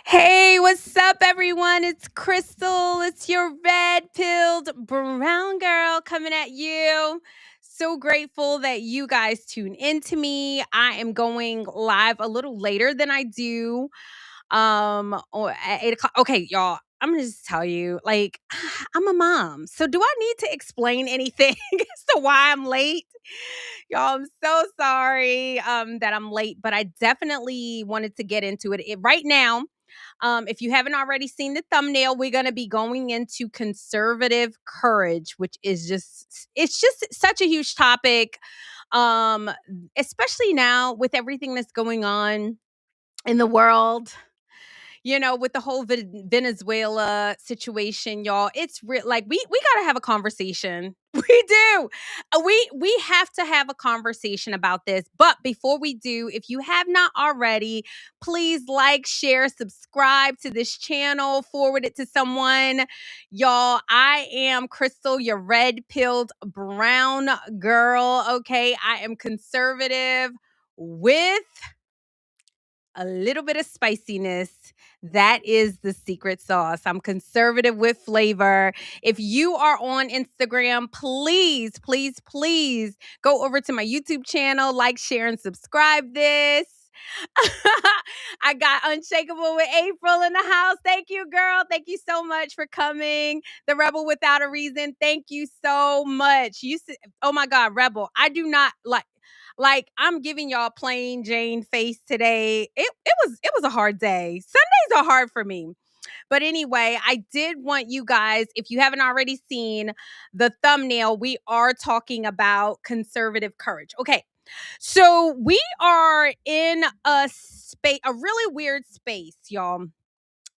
Hey, what's up, everyone? It's Crystal. It's your red pilled brown girl coming at you. So grateful that you guys tune into me. I am going live a little later than I do. Or at 8 o'clock. Okay, y'all. I'm gonna just tell you, like, I'm a mom. So do I need to explain anything as to why I'm late? Y'all, I'm so sorry that I'm late, but I definitely wanted to get into it right now. If you haven't already seen the thumbnail, we're going to be going into conservative courage, which is just such a huge topic. Um, Especially now with everything that's going on in the world, with the whole Venezuela situation, y'all. It's real. Like we got to have a conversation. We do. We have to have a conversation about this. But before we do, if you have not already, please like, share, subscribe to this channel, forward it to someone. Y'all, I am Crystal, your red-pilled brown girl, okay? I am conservative with a little bit of spiciness. That is the secret sauce. I'm conservative with flavor. If you are on Instagram, please, please, please go over to my YouTube channel, like, share, and subscribe this. I got Unshakable with April in the house. Thank you, girl. Thank you so much for coming. The Rebel Without a Reason. Thank you so much. Oh my God, Rebel. I do not like I'm giving y'all plain Jane face today. It was a hard day. Sundays are hard for me. But anyway, I did want you guys, if you haven't already seen the thumbnail, we are talking about conservative courage. Okay. So we are in a really weird space, y'all.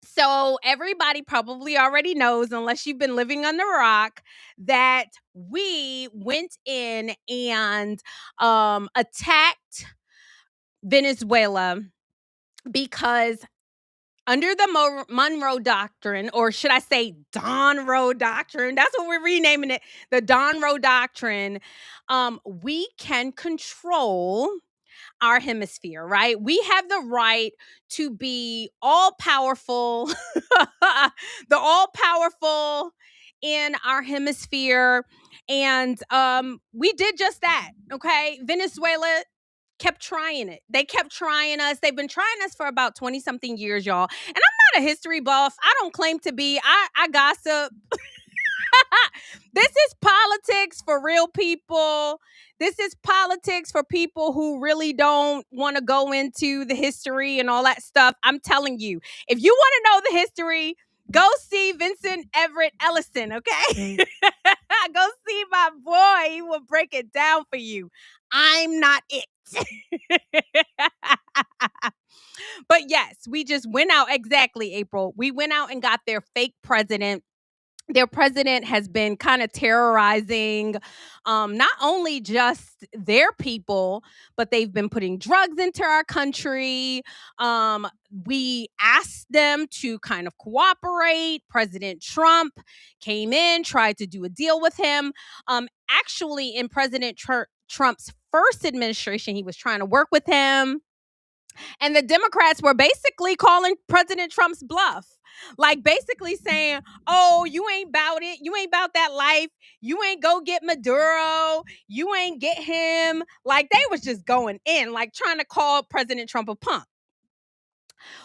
So everybody probably already knows, unless you've been living on the rock, that we went in and attacked Venezuela because under the Monroe Doctrine, or should I say Don Roe Doctrine, that's what we're renaming it, the Don Roe Doctrine, we can control our hemisphere, right? We have the right to be all powerful, the all powerful in our hemisphere. And we did just that, okay? Venezuela kept trying it. They kept trying us. They've been trying us for about 20 something years, y'all. And I'm not a history buff. I don't claim to be. I gossip. This is politics for real people. This is politics for people who really don't want to go into the history and all that stuff. I'm telling you, if you want to know the history, go see Vincent Everett Ellison, okay? Go see my boy. He will break it down for you. I'm not it. But yes, we just went out. Exactly, April. We went out and got their fake president. Their president has been kind of terrorizing not only just their people, but they've been putting drugs into our country. We asked them to kind of cooperate. President Trump came in, tried to do a deal with him. Actually, in Trump's first administration, he was trying to work with him. And the Democrats were basically calling President Trump's bluff. Like basically saying, oh, you ain't about it. You ain't about that life. You ain't go get Maduro. You ain't get him. Like they was just going in, like trying to call President Trump a punk.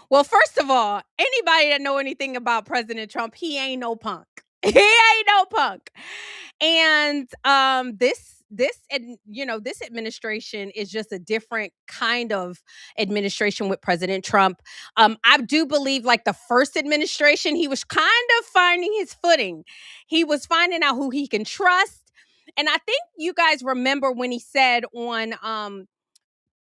Well, first of all, anybody that know anything about President Trump, he ain't no punk. He ain't no punk. And this administration is just a different kind of administration with President Trump. I do believe like the first administration, he was kind of finding his footing. He was finding out who he can trust. And I think you guys remember when he said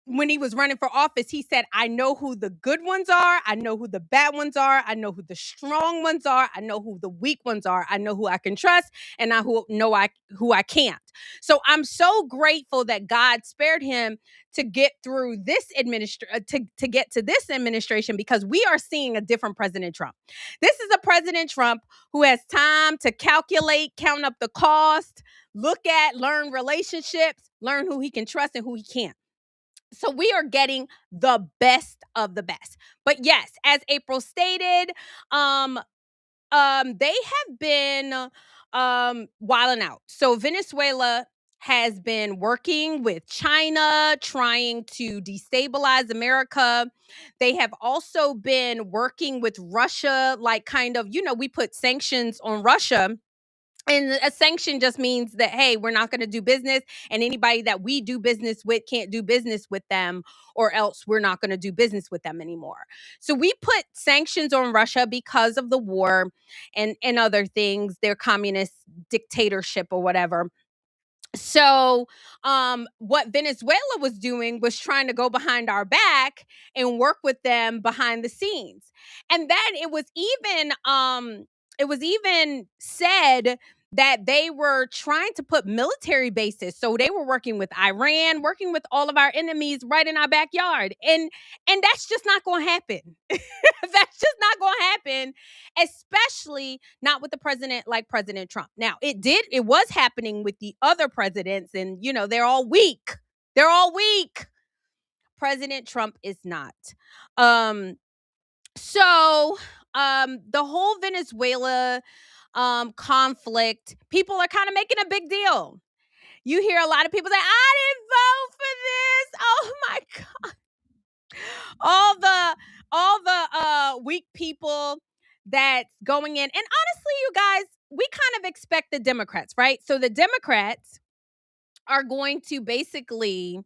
when he was running for office, he said, I know who the good ones are. I know who the bad ones are. I know who the strong ones are. I know who the weak ones are. I know who I can trust and who I can't. So I'm so grateful that God spared him to get through this to get to this administration, because we are seeing a different President Trump. This is a President Trump who has time to calculate, count up the cost, learn relationships, learn who he can trust and who he can't. So we are getting the best of the best. But yes, as April stated, um, they have been wilding out. So Venezuela has been working with China, trying to destabilize America. They have also been working with Russia, like kind of, we put sanctions on Russia, and a sanction just means that, hey, we're not going to do business, and anybody that we do business with can't do business with them, or else we're not going to do business with them anymore. So we put sanctions on Russia because of the war and other things, their communist dictatorship or whatever. So what Venezuela was doing was trying to go behind our back and work with them behind the scenes. And then it was even said that they were trying to put military bases. So they were working with Iran, working with all of our enemies right in our backyard. And that's just not going to happen. That's just not going to happen, especially not with the president like President Trump. Now, it was happening with the other presidents, and they're all weak. They're all weak. President Trump is not. Um so the whole Venezuela conflict, people are kind of making a big deal. You hear a lot of people say, "I didn't vote for this." Oh my god. All the weak people that's going in. And honestly, you guys, we kind of expect the Democrats, right? So the Democrats are going to basically,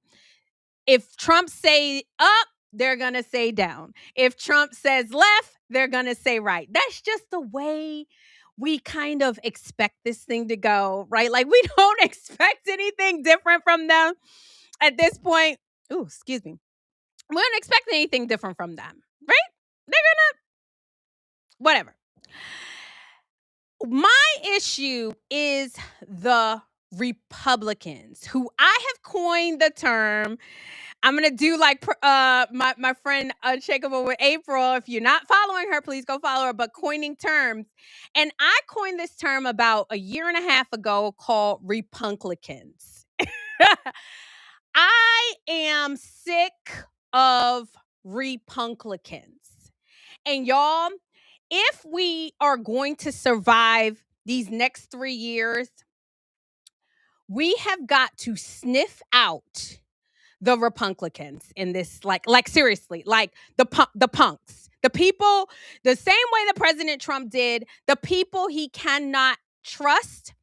if Trump say up, they're going to say down. If Trump says left, they're going to say right. That's just the way we kind of expect this thing to go, right? Like, we don't expect anything different from them at this point. Ooh, excuse me. We don't expect anything different from them, right? They're gonna, whatever. My issue is the Republicans, who I have coined the term. I'm gonna do like my friend Unshakable with April. If you're not following her, please go follow her. But coining terms, and I coined this term about a year and a half ago called Republicans. I am sick of Republicans. And y'all, if we are going to survive these next 3 years, we have got to sniff out the Republicans in this, like seriously, like the punks, the people, the same way that President Trump did, the people he cannot trust.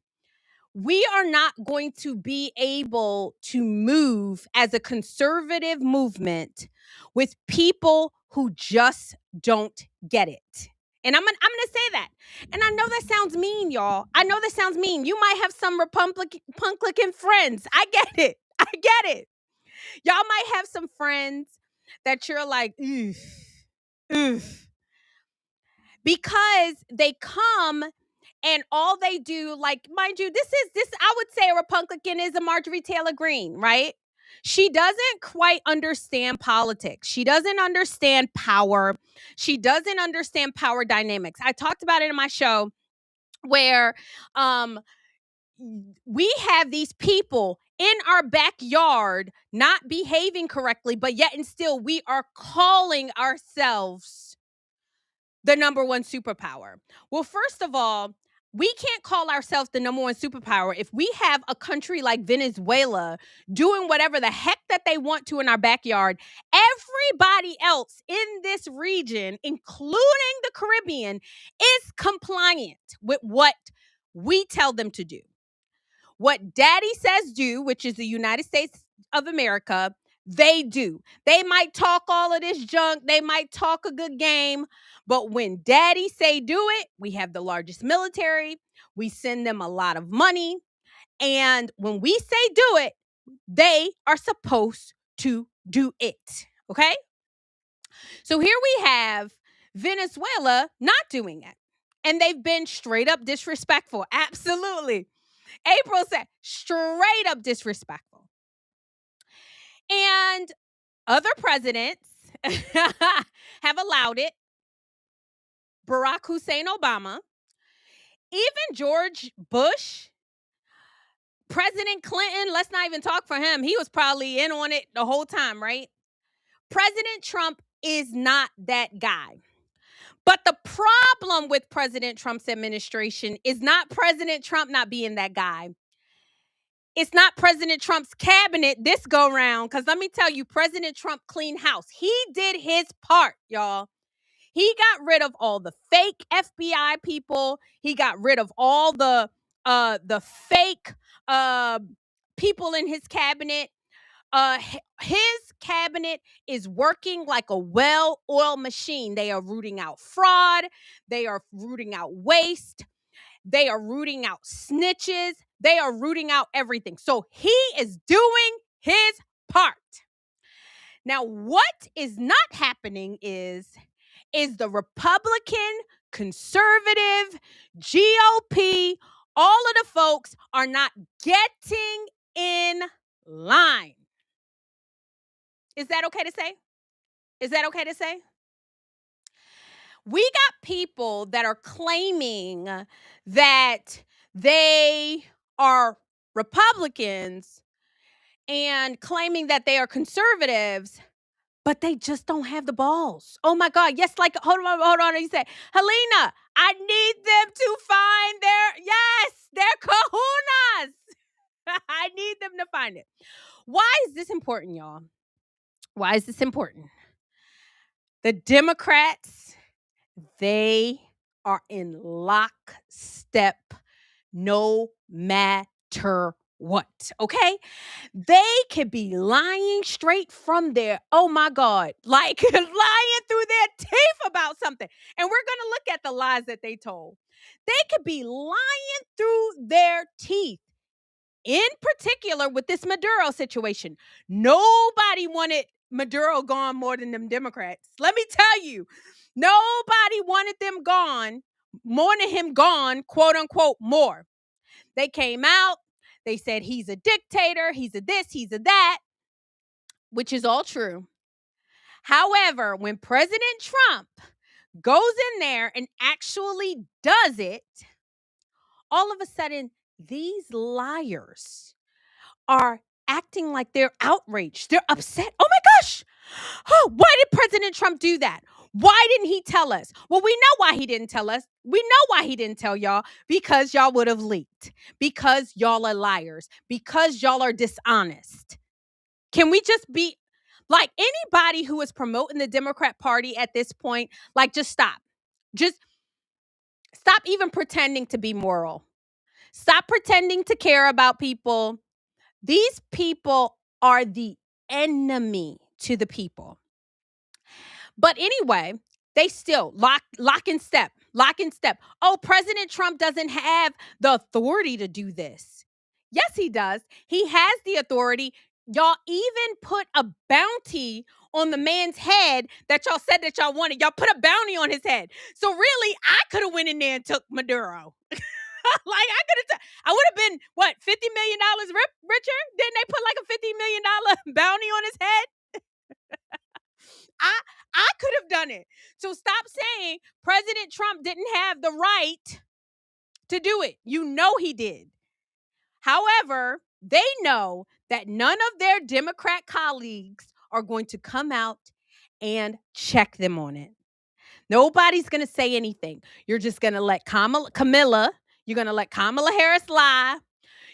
We are not going to be able to move as a conservative movement with people who just don't get it. And I'm gonna say that. And I know that sounds mean, y'all. I know that sounds mean. You might have some Republican friends. I get it. I get it. Y'all might have some friends that you're like, oof, oof. Because they come and all they do, like, mind you, this, I would say a Republican is a Marjorie Taylor Greene, right? She doesn't quite understand politics. She doesn't understand power. She doesn't understand power dynamics. I talked about it in my show where we have these people in our backyard not behaving correctly, but yet and still we are calling ourselves the number one superpower. Well, first of all, we can't call ourselves the number one superpower if we have a country like Venezuela doing whatever the heck that they want to in our backyard. Everybody else in this region, including the Caribbean, is compliant with what we tell them to do. What daddy says do, which is the United States of America, they do. They might talk all of this junk. They might talk a good game. But when daddy say do it, we have the largest military. We send them a lot of money. And when we say do it, they are supposed to do it. Okay? So here we have Venezuela not doing it. And they've been straight up disrespectful. Absolutely. April said, straight up disrespectful. And other presidents have allowed it. Barack Hussein Obama, even George Bush, President Clinton, let's not even talk for him. He was probably in on it the whole time, right? President Trump is not that guy. But the problem with President Trump's administration is not President Trump not being that guy. It's not President Trump's cabinet this go round. Because let me tell you, President Trump cleaned house. He did his part, y'all. He got rid of all the fake FBI people. He got rid of all the fake people in his cabinet. His cabinet is working like a well-oiled machine. They are rooting out fraud. They are rooting out waste. They are rooting out snitches. They are rooting out everything. So he is doing his part. Now, what is not happening is the Republican, conservative, GOP, all of the folks are not getting in line. Is that okay to say? Is that okay to say? We got people that are claiming that they are Republicans and claiming that they are conservatives, but they just don't have the balls. Oh my God. Yes, like, hold on. He said, Helena, I need them to find their kahunas. I need them to find it. Why is this important, y'all? Why is this important? The Democrats, they are in lockstep no matter what, okay? They could be lying straight from their, oh my God, like lying through their teeth about something. And we're going to look at the lies that they told. They could be lying through their teeth. In particular, with this Maduro situation, nobody wanted Maduro gone more than them Democrats. Let me tell you, nobody wanted them gone, more than him gone, quote unquote, more. They came out, they said he's a dictator, he's a this, he's a that, which is all true. However, when President Trump goes in there and actually does it, all of a sudden, these liars are acting like they're outraged. They're upset. Oh my gosh. Oh, why did President Trump do that? Why didn't he tell us? Well, we know why he didn't tell us. We know why he didn't tell y'all. Because y'all would have leaked. Because y'all are liars. Because y'all are dishonest. Can we just be like anybody who is promoting the Democrat Party at this point? Like, just stop. Just stop even pretending to be moral. Stop pretending to care about people. These people are the enemy to the people. But anyway, they still lock in step. Oh, President Trump doesn't have the authority to do this. Yes, he does. He has the authority. Y'all even put a bounty on the man's head that y'all said that y'all wanted. Y'all put a bounty on his head. So really, I could have went in there and took Maduro. Like I would have been what, $50 million richer? Didn't they put like a $50 million bounty on his head? I could have done it. So stop saying President Trump didn't have the right to do it. You know he did. However, they know that none of their Democrat colleagues are going to come out and check them on it. Nobody's going to say anything. You're just going to let Camilla, you're going to let Kamala Harris lie.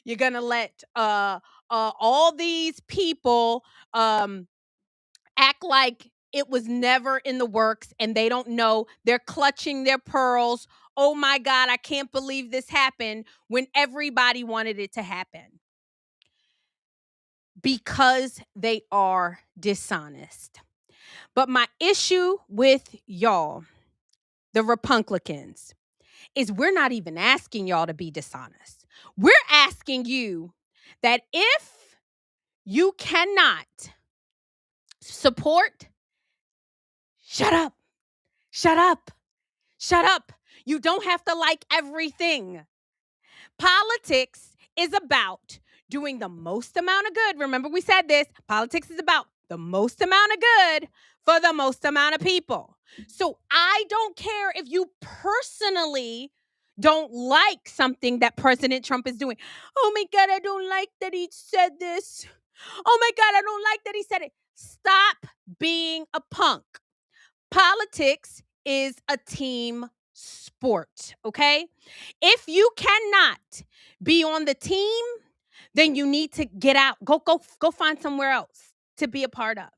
You're going to let all these people act like it was never in the works and they don't know. They're clutching their pearls. Oh my God, I can't believe this happened when everybody wanted it to happen. Because they are dishonest. But my issue with y'all, the Republicans, is we're not even asking y'all to be dishonest. We're asking you that if you cannot support, shut up. You don't have to like everything. Politics is about doing the most amount of good. Remember, we said this. Politics is about the most amount of good for the most amount of people. So I don't care if you personally don't like something that President Trump is doing. Oh my God, I don't like that he said this. Oh my God, I don't like that he said it. Stop being a punk. Politics is a team sport, okay? If you cannot be on the team, then you need to get out. Go find somewhere else to be a part of.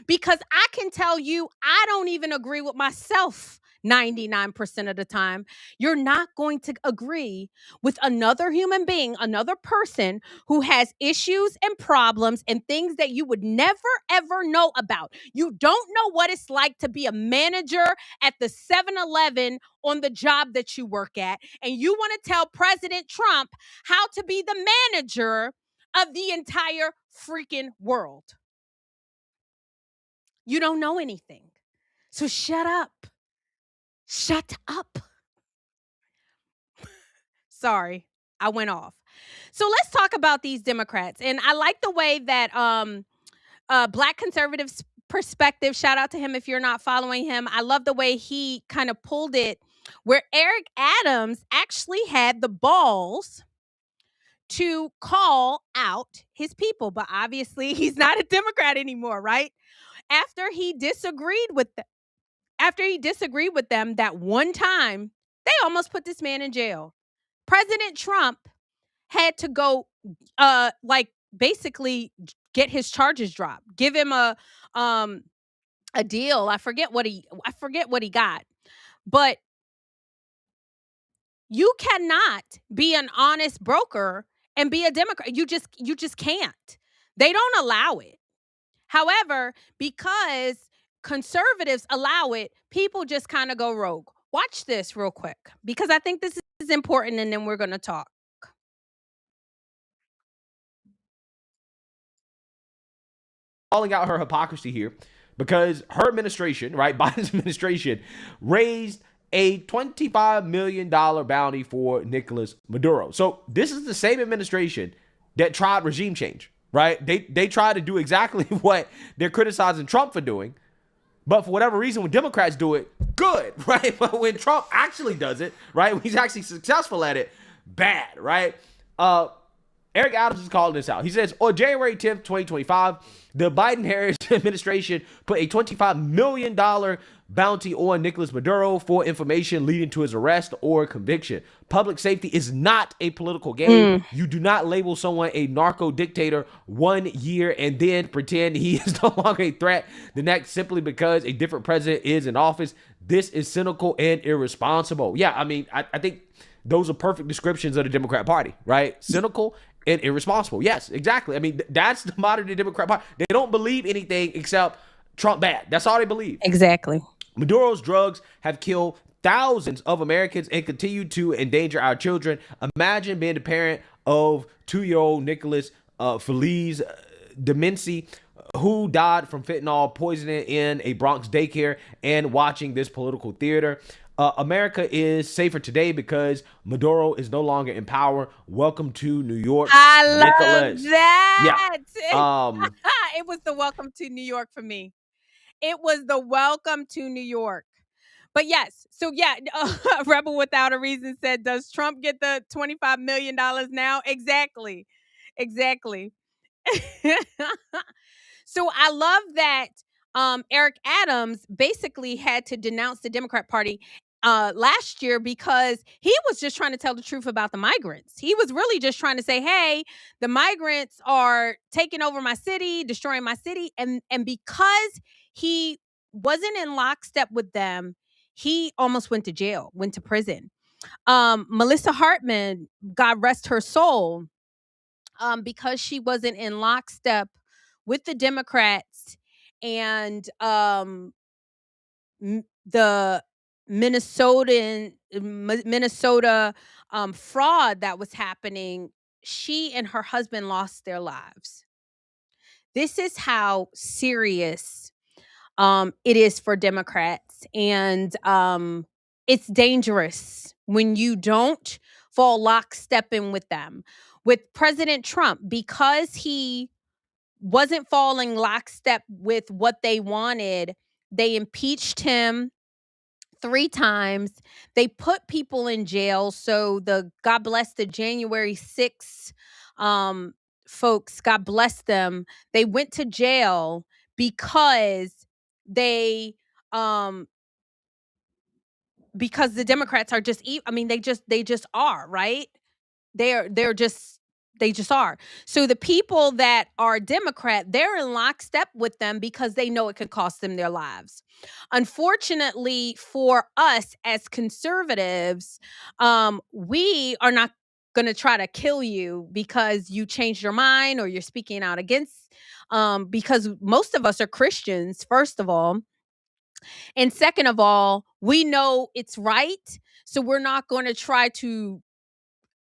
Because I can tell you, I don't even agree with myself 99% of the time. You're not going to agree with another human being, another person who has issues and problems and things that you would never, ever know about. You don't know what it's like to be a manager at the 7-Eleven on the job that you work at. And you want to tell President Trump how to be the manager of the entire freaking world. You don't know anything. So shut up. Shut up. Sorry, I went off. So let's talk about these Democrats. And I like the way that Black Conservatives Perspective, shout out to him if you're not following him. I love the way he kind of pulled it where Eric Adams actually had the balls to call out his people. But obviously he's not a Democrat anymore, right? After he disagreed with them that one time, they almost put this man in jail. President Trump had to go basically get his charges dropped. Give him a deal. I forget what he got. But you cannot be an honest broker and be a Democrat. You just can't. They don't allow it. However, because conservatives allow it, people just kind of go rogue. Watch this real quick because I think this is important, and then we're going to talk. Calling out her hypocrisy here because her administration, right, Biden's administration, raised a $25 million bounty for Nicolas Maduro. So this is the same administration that tried regime change, right? They tried to do exactly what they're criticizing Trump for doing. But for whatever reason, when Democrats do it, good, right? But when Trump actually does it, right, when he's actually successful at it, bad, right? Eric Adams is calling this out. He says, on January 10th, 2025, the Biden-Harris administration put a $25 million bounty on Nicolas Maduro for information leading to his arrest or conviction. Public safety is not a political game. You do not label someone a narco dictator 1 year and then pretend he is no longer a threat the next simply because a different president is in office. This is cynical and irresponsible. Yeah, I mean, I think those are perfect descriptions of the Democrat Party, right? Cynical and irresponsible. Yes, exactly. I mean, that's the modern day Democrat Party. They don't believe anything except Trump bad. That's all they believe. Exactly. Maduro's drugs have killed thousands of Americans and continue to endanger our children. Imagine being the parent of 2-year-old Nicholas Feliz Demency, who died from fentanyl poisoning in a Bronx daycare, and watching this political theater. America is safer today because Maduro is no longer in power. Welcome to New York, I love Nicholas. that. Yeah. It was the welcome to New York for me. It was the welcome to New York. But yes, so yeah, Rebel Without a Reason said, does Trump get the $25 million now? Exactly. So I love that Eric Adams basically had to denounce the Democrat Party last year because he was just trying to tell the truth about the migrants. He was really just trying to say, hey, the migrants are taking over my city, destroying my city. And because he wasn't in lockstep with them, he almost went to jail, went to prison. Melissa Hartman, God rest her soul, because she wasn't in lockstep with the Democrats and the Minnesota fraud that was happening, she and her husband lost their lives. This is how serious it is for Democrats, and it's dangerous when you don't fall lockstep in with them. With President Trump, because he wasn't falling lockstep with what they wanted, they impeached him 3 times. They put people in jail. So the God bless the January 6th um folks, God bless them. They went to jail because they um because the Democrats are just I mean they just are, right? They're just they just are. So the people that are Democrat, they're in lockstep with them because they know it could cost them their lives. Unfortunately for us as conservatives, we are not going to try to kill you because you changed your mind or you're speaking out against because most of us are Christians, first of all. And second of all, we know it's right. So we're not going to try to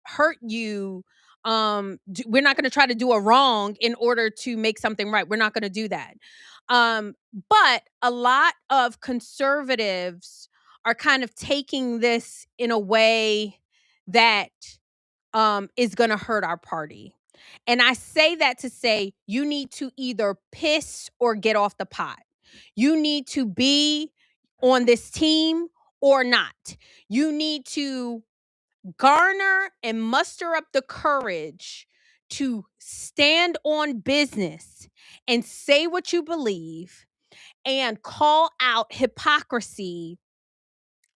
hurt you. We're not going to try to do a wrong in order to make something right. We're not going to do that. But a lot of conservatives are kind of taking this in a way that is going to hurt our party. And I say that to say you need to either piss or get off the pot. You need to be on this team or not. You need to garner and muster up the courage to stand on business and say what you believe and call out hypocrisy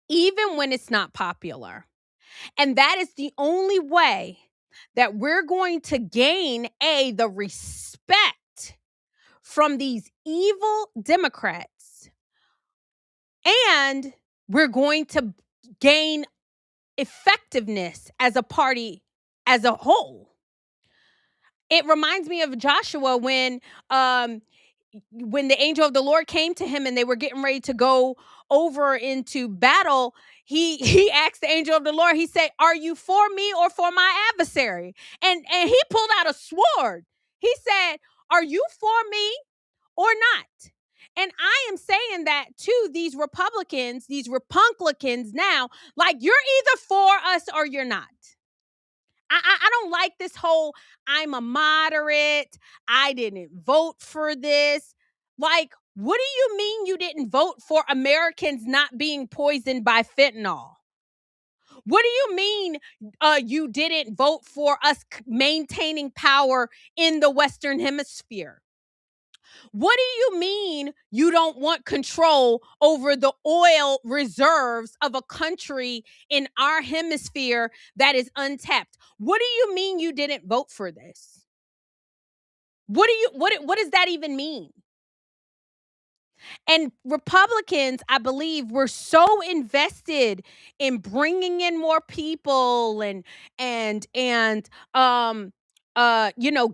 even when it's not popular. And that is the only way that we're going to gain the respect from these evil Democrats, and we're going to gain effectiveness as a party as a whole. It reminds me of Joshua when the angel of the Lord came to him and they were getting ready to go over into battle. He asked the angel of the Lord, he said, "Are you for me or for my adversary?" And he pulled out a sword. He said, "Are you for me or not?" And I am saying that to these Republicans, these Republicans now, like, you're either for us or you're not. I don't like this whole I'm a moderate, I didn't vote for this. Like, what do you mean you didn't vote for Americans not being poisoned by fentanyl? What do you mean you didn't vote for us maintaining power in the Western Hemisphere? What do you mean you don't want control over the oil reserves of a country in our hemisphere that is untapped? What do you mean you didn't vote for this? What does that even mean? And Republicans, I believe, were so invested in bringing in more people and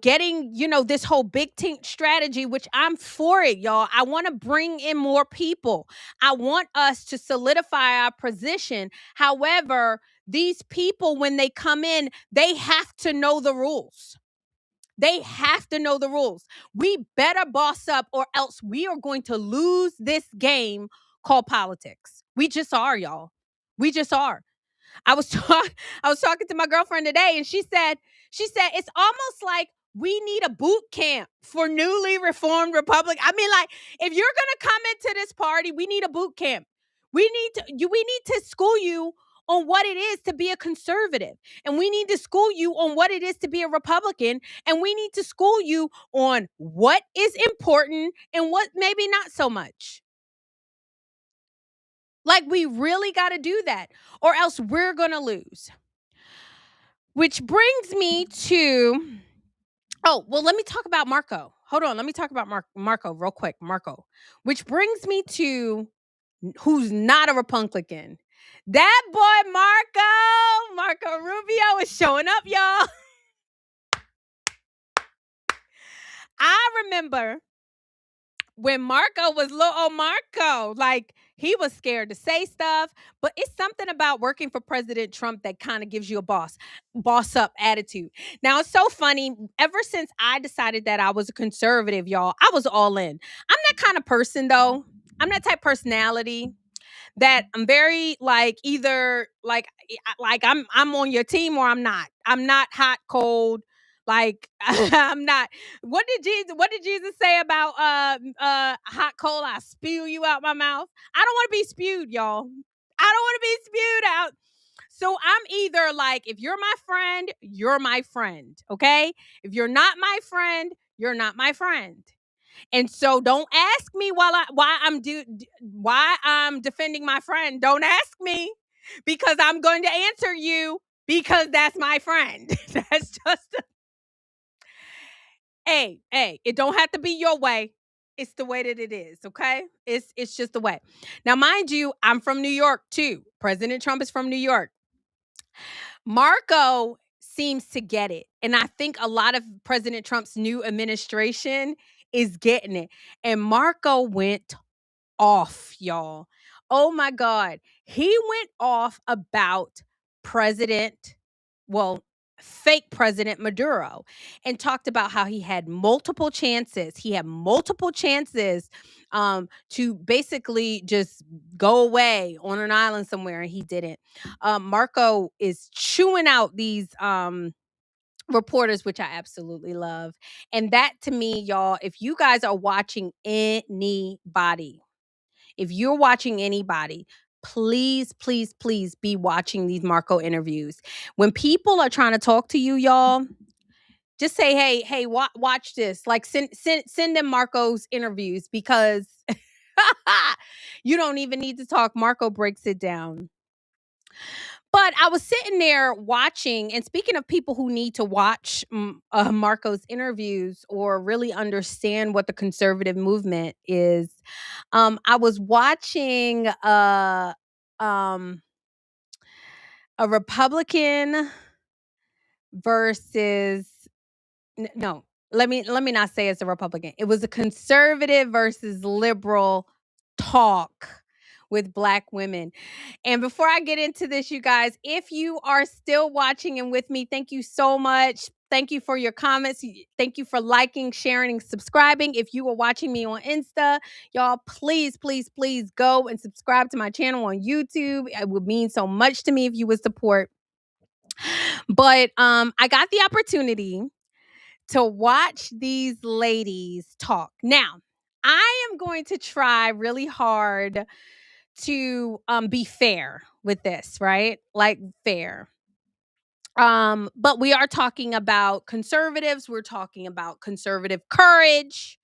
getting, this whole big tent strategy, which I'm for it, y'all. I want to bring in more people. I want us to solidify our position. However, these people, when they come in, they have to know the rules. They have to know the rules. We better boss up or else we are going to lose this game called politics. We just are, y'all. We just are. I was I was talking to my girlfriend today and she said it's almost like we need a boot camp for newly reformed Republic. I mean, like, if you're going to come into this party, we need a boot camp. We need to school you on what it is to be a conservative, and we need to school you on what it is to be a Republican, and we need to school you on what is important and what maybe not so much. Like, we really got to do that, or else we're going to lose. Which brings me to, oh, well, let me talk about Marco. Hold on. Let me talk about Marco real quick. Marco, which brings me to who's not a Republican. That boy, Marco Rubio is showing up, y'all. I remember when Marco was little old Marco, like, he was scared to say stuff, but it's something about working for President Trump that kind of gives you a boss up attitude. Now, it's so funny. Ever since I decided that I was a conservative, y'all, I was all in. I'm that kind of person, though. I'm that type of personality that I'm very, like, either like I'm on your team or I'm not. I'm not hot cold. Like, I'm not. What did Jesus say about hot cold? I spew you out my mouth. I don't want to be spewed, y'all. I don't want to be spewed out. So I'm either like, if you're my friend, you're my friend. Okay. If you're not my friend, you're not my friend. And so don't ask me why I'm defending my friend. Don't ask me, because I'm going to answer you, because that's my friend. That's just hey, it don't have to be your way. It's the way that it is, okay? It's just the way. Now, mind you, I'm from New York too. President Trump is from New York. Marco seems to get it. And I think a lot of President Trump's new administration is getting it. And Marco went off, y'all. Oh my God. He went off about President, well, fake President Maduro, and talked about how he had multiple chances. He had multiple chances to basically just go away on an island somewhere, and he didn't. Marco is chewing out these reporters, which I absolutely love. And that, to me, y'all, if you guys are watching anybody, if you're watching anybody, please, please, please be watching these Marco interviews. When people are trying to talk to you, y'all, just say, hey, watch this. Like, send them Marco's interviews, because you don't even need to talk. Marco breaks it down. But I was sitting there watching, and speaking of people who need to watch Marco's interviews or really understand what the conservative movement is, I was watching um, a Republican versus no. Let me not say it's a Republican. It was a conservative versus liberal talk with Black women. And before I get into this, you guys, if you are still watching and with me, thank you so much. Thank you for your comments. Thank you for liking, sharing, and subscribing. If you are watching me on Insta, y'all, please, please, please go and subscribe to my channel on YouTube. It would mean so much to me if you would support. But I got the opportunity to watch these ladies talk. Now, I am going to try really hard to be fair with this, right? Like, fair. But we are talking about conservatives, we're talking about conservative courage,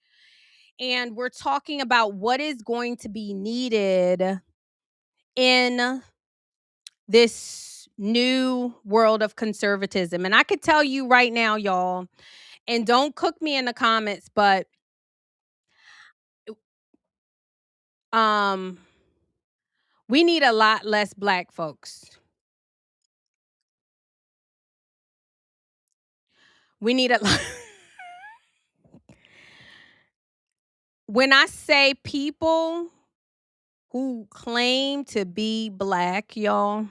and we're talking about what is going to be needed in this new world of conservatism. And I could tell you right now, y'all, and don't cook me in the comments, but um we need a lot less Black folks. We need a lot. When I say people who claim to be Black, y'all,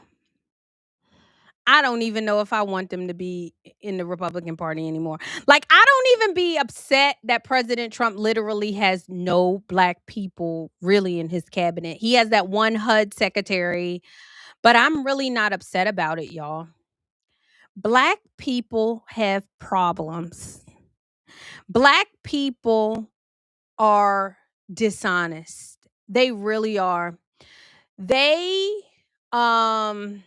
I don't even know if I want them to be in the Republican Party anymore. Like, I don't even be upset that President Trump literally has no Black people really in his cabinet. He has that one HUD secretary, but I'm really not upset about it, y'all. Black people have problems. Black people are dishonest. They really are. They um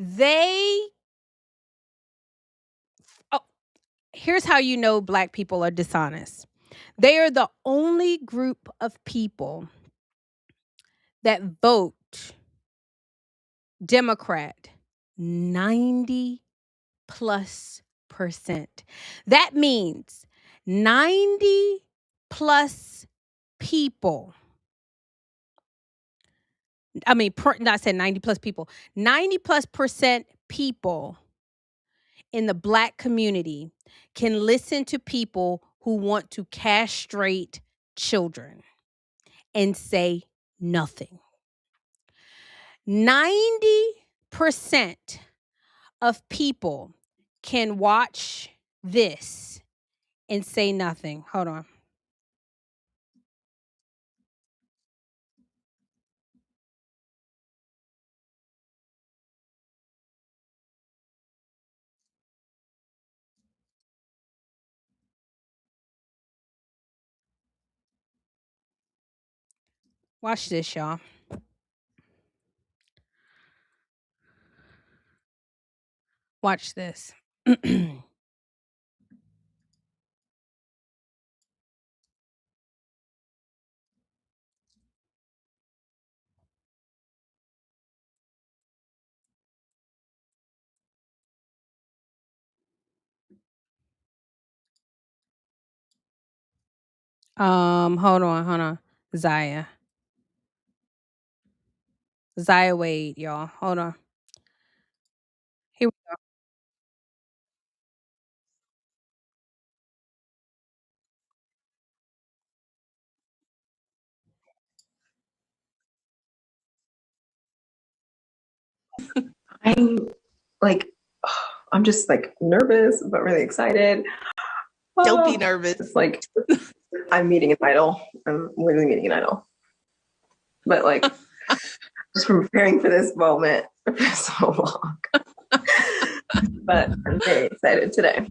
they oh, here's how you know Black people are dishonest. They are the only group of people that vote Democrat 90 plus percent. That means 90 plus people. I mean, not said 90 plus people, 90 plus percent people in the Black community can listen to people who want to castrate children and say nothing. 90% of people can watch this and say nothing. Hold on. Watch this, y'all. Watch this. Hold on. Zaya. Zaya Wade, y'all. Hold on. Here we I'm like, I'm just like nervous, but really excited. Don't be It's nervous. like I'm meeting an idol. I'm literally meeting an idol. But like, just preparing for this moment for so long. But I'm very excited today.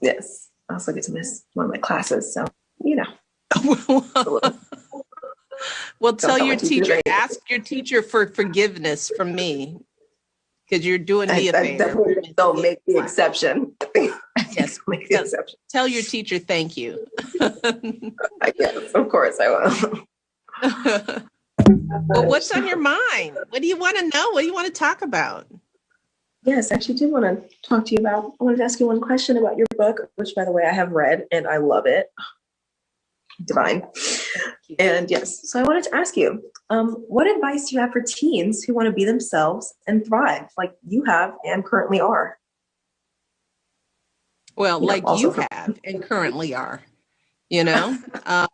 Yes. I also get to miss one of my classes. So, you know, a little. Well, Don't tell tell my your teachers teacher, or anything. ask your teacher for forgiveness from me because you're doing me I a favor. definitely don't make the exception. Yes. Make the exception. Tell your teacher thank you. Yes, of course I will. Well, what's on your mind? What do you want to know? What do you want to talk about? Yes, I actually do want to talk to you about. I wanted to ask you one question about your book, which, by the way, I have read and I love it. Divine. And yes, so I wanted to ask you, what advice do you have for teens who want to be themselves and thrive like you have and currently are? Well, like Also you have and currently are, you know? I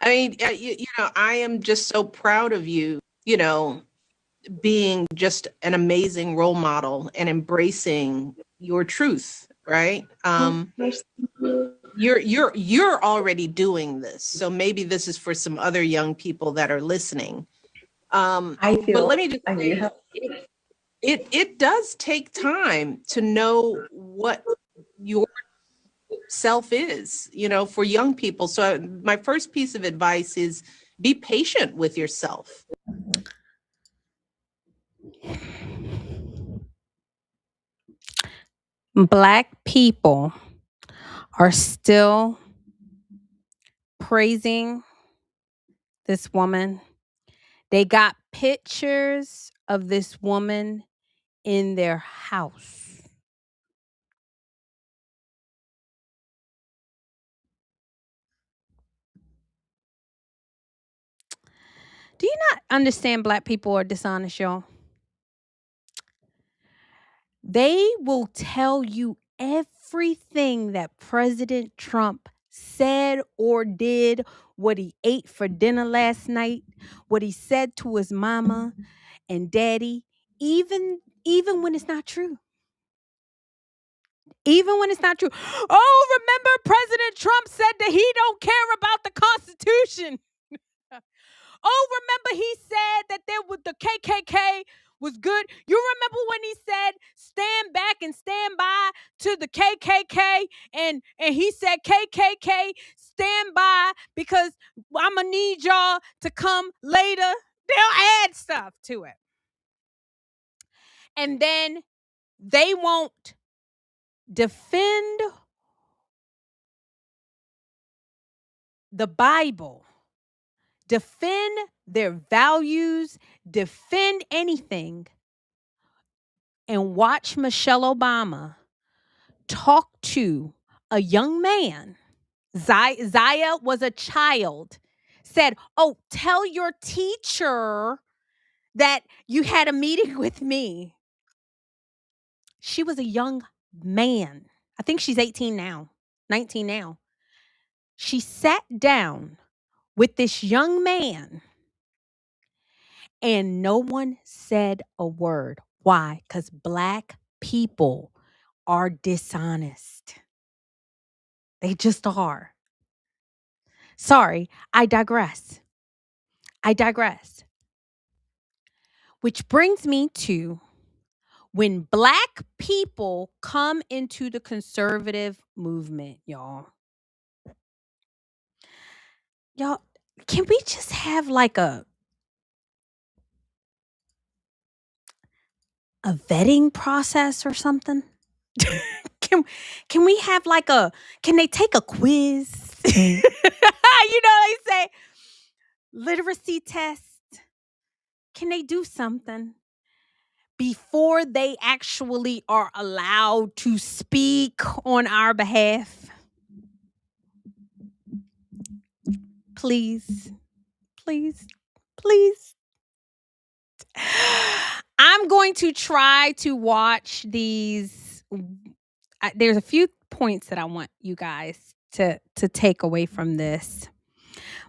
mean, I am just so proud of you, being just an amazing role model and embracing your truth, right? You're already doing this, so maybe this is for some other young people that are listening. I feel but let me just I need say, help. it does take time to know what your self is, for young people. So my first piece of advice is be patient with yourself. Black people are still praising this woman. They got pictures of this woman in their house. Do you not understand black people are dishonest, y'all? They will tell you everything that President Trump said or did, what he ate for dinner last night, what he said to his mama and daddy, even when it's not true. Even when it's not true. Oh, remember President Trump said that he don't care about the Constitution. Oh, remember he said that there was the KKK was good. You remember when he said stand back and stand by to the KKK, and he said KKK stand by because I'm gonna need y'all to come later. They'll add stuff to it, and then they won't defend the Bible, defend their values, defend anything, and watch Michelle Obama talk to a young man. Zaya was a child, said, "Oh, tell your teacher that you had a meeting with me." She was a young man. I think she's 18 now, 19 now. She sat down with this young man and no one said a word. Why? Because black people are dishonest. They just are. Sorry, I digress. I digress. Which brings me to when black people come into the conservative movement, y'all. Y'all, can we just have like a vetting process or something? can can we have like can they take a quiz? They say literacy test. Can they do something before they actually are allowed to speak on our behalf? Please, please, please. I'm going to try to watch these. There's a few points that I want you guys to take away from this.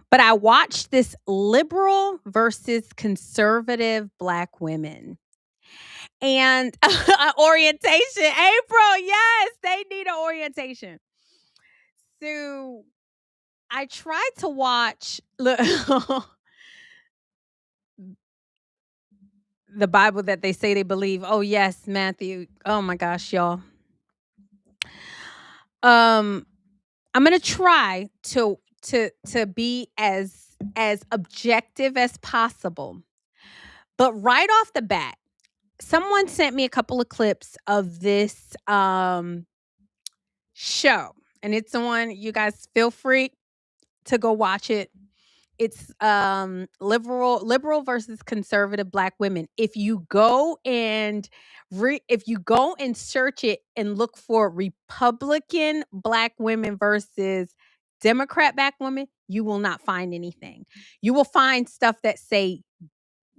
But I watched this liberal versus conservative Black women. And orientation. April, yes, they need an orientation. So I tried to watch the Bible that they say they believe. Oh, yes, Matthew. Oh my gosh, y'all. I'm gonna try to be as objective as possible. But right off the bat, someone sent me a couple of clips of this show, and it's on. You guys feel free to go watch it. It's liberal versus conservative Black women. If you go and search it and look for Republican Black women versus Democrat Black women, you will not find anything. You will find stuff that say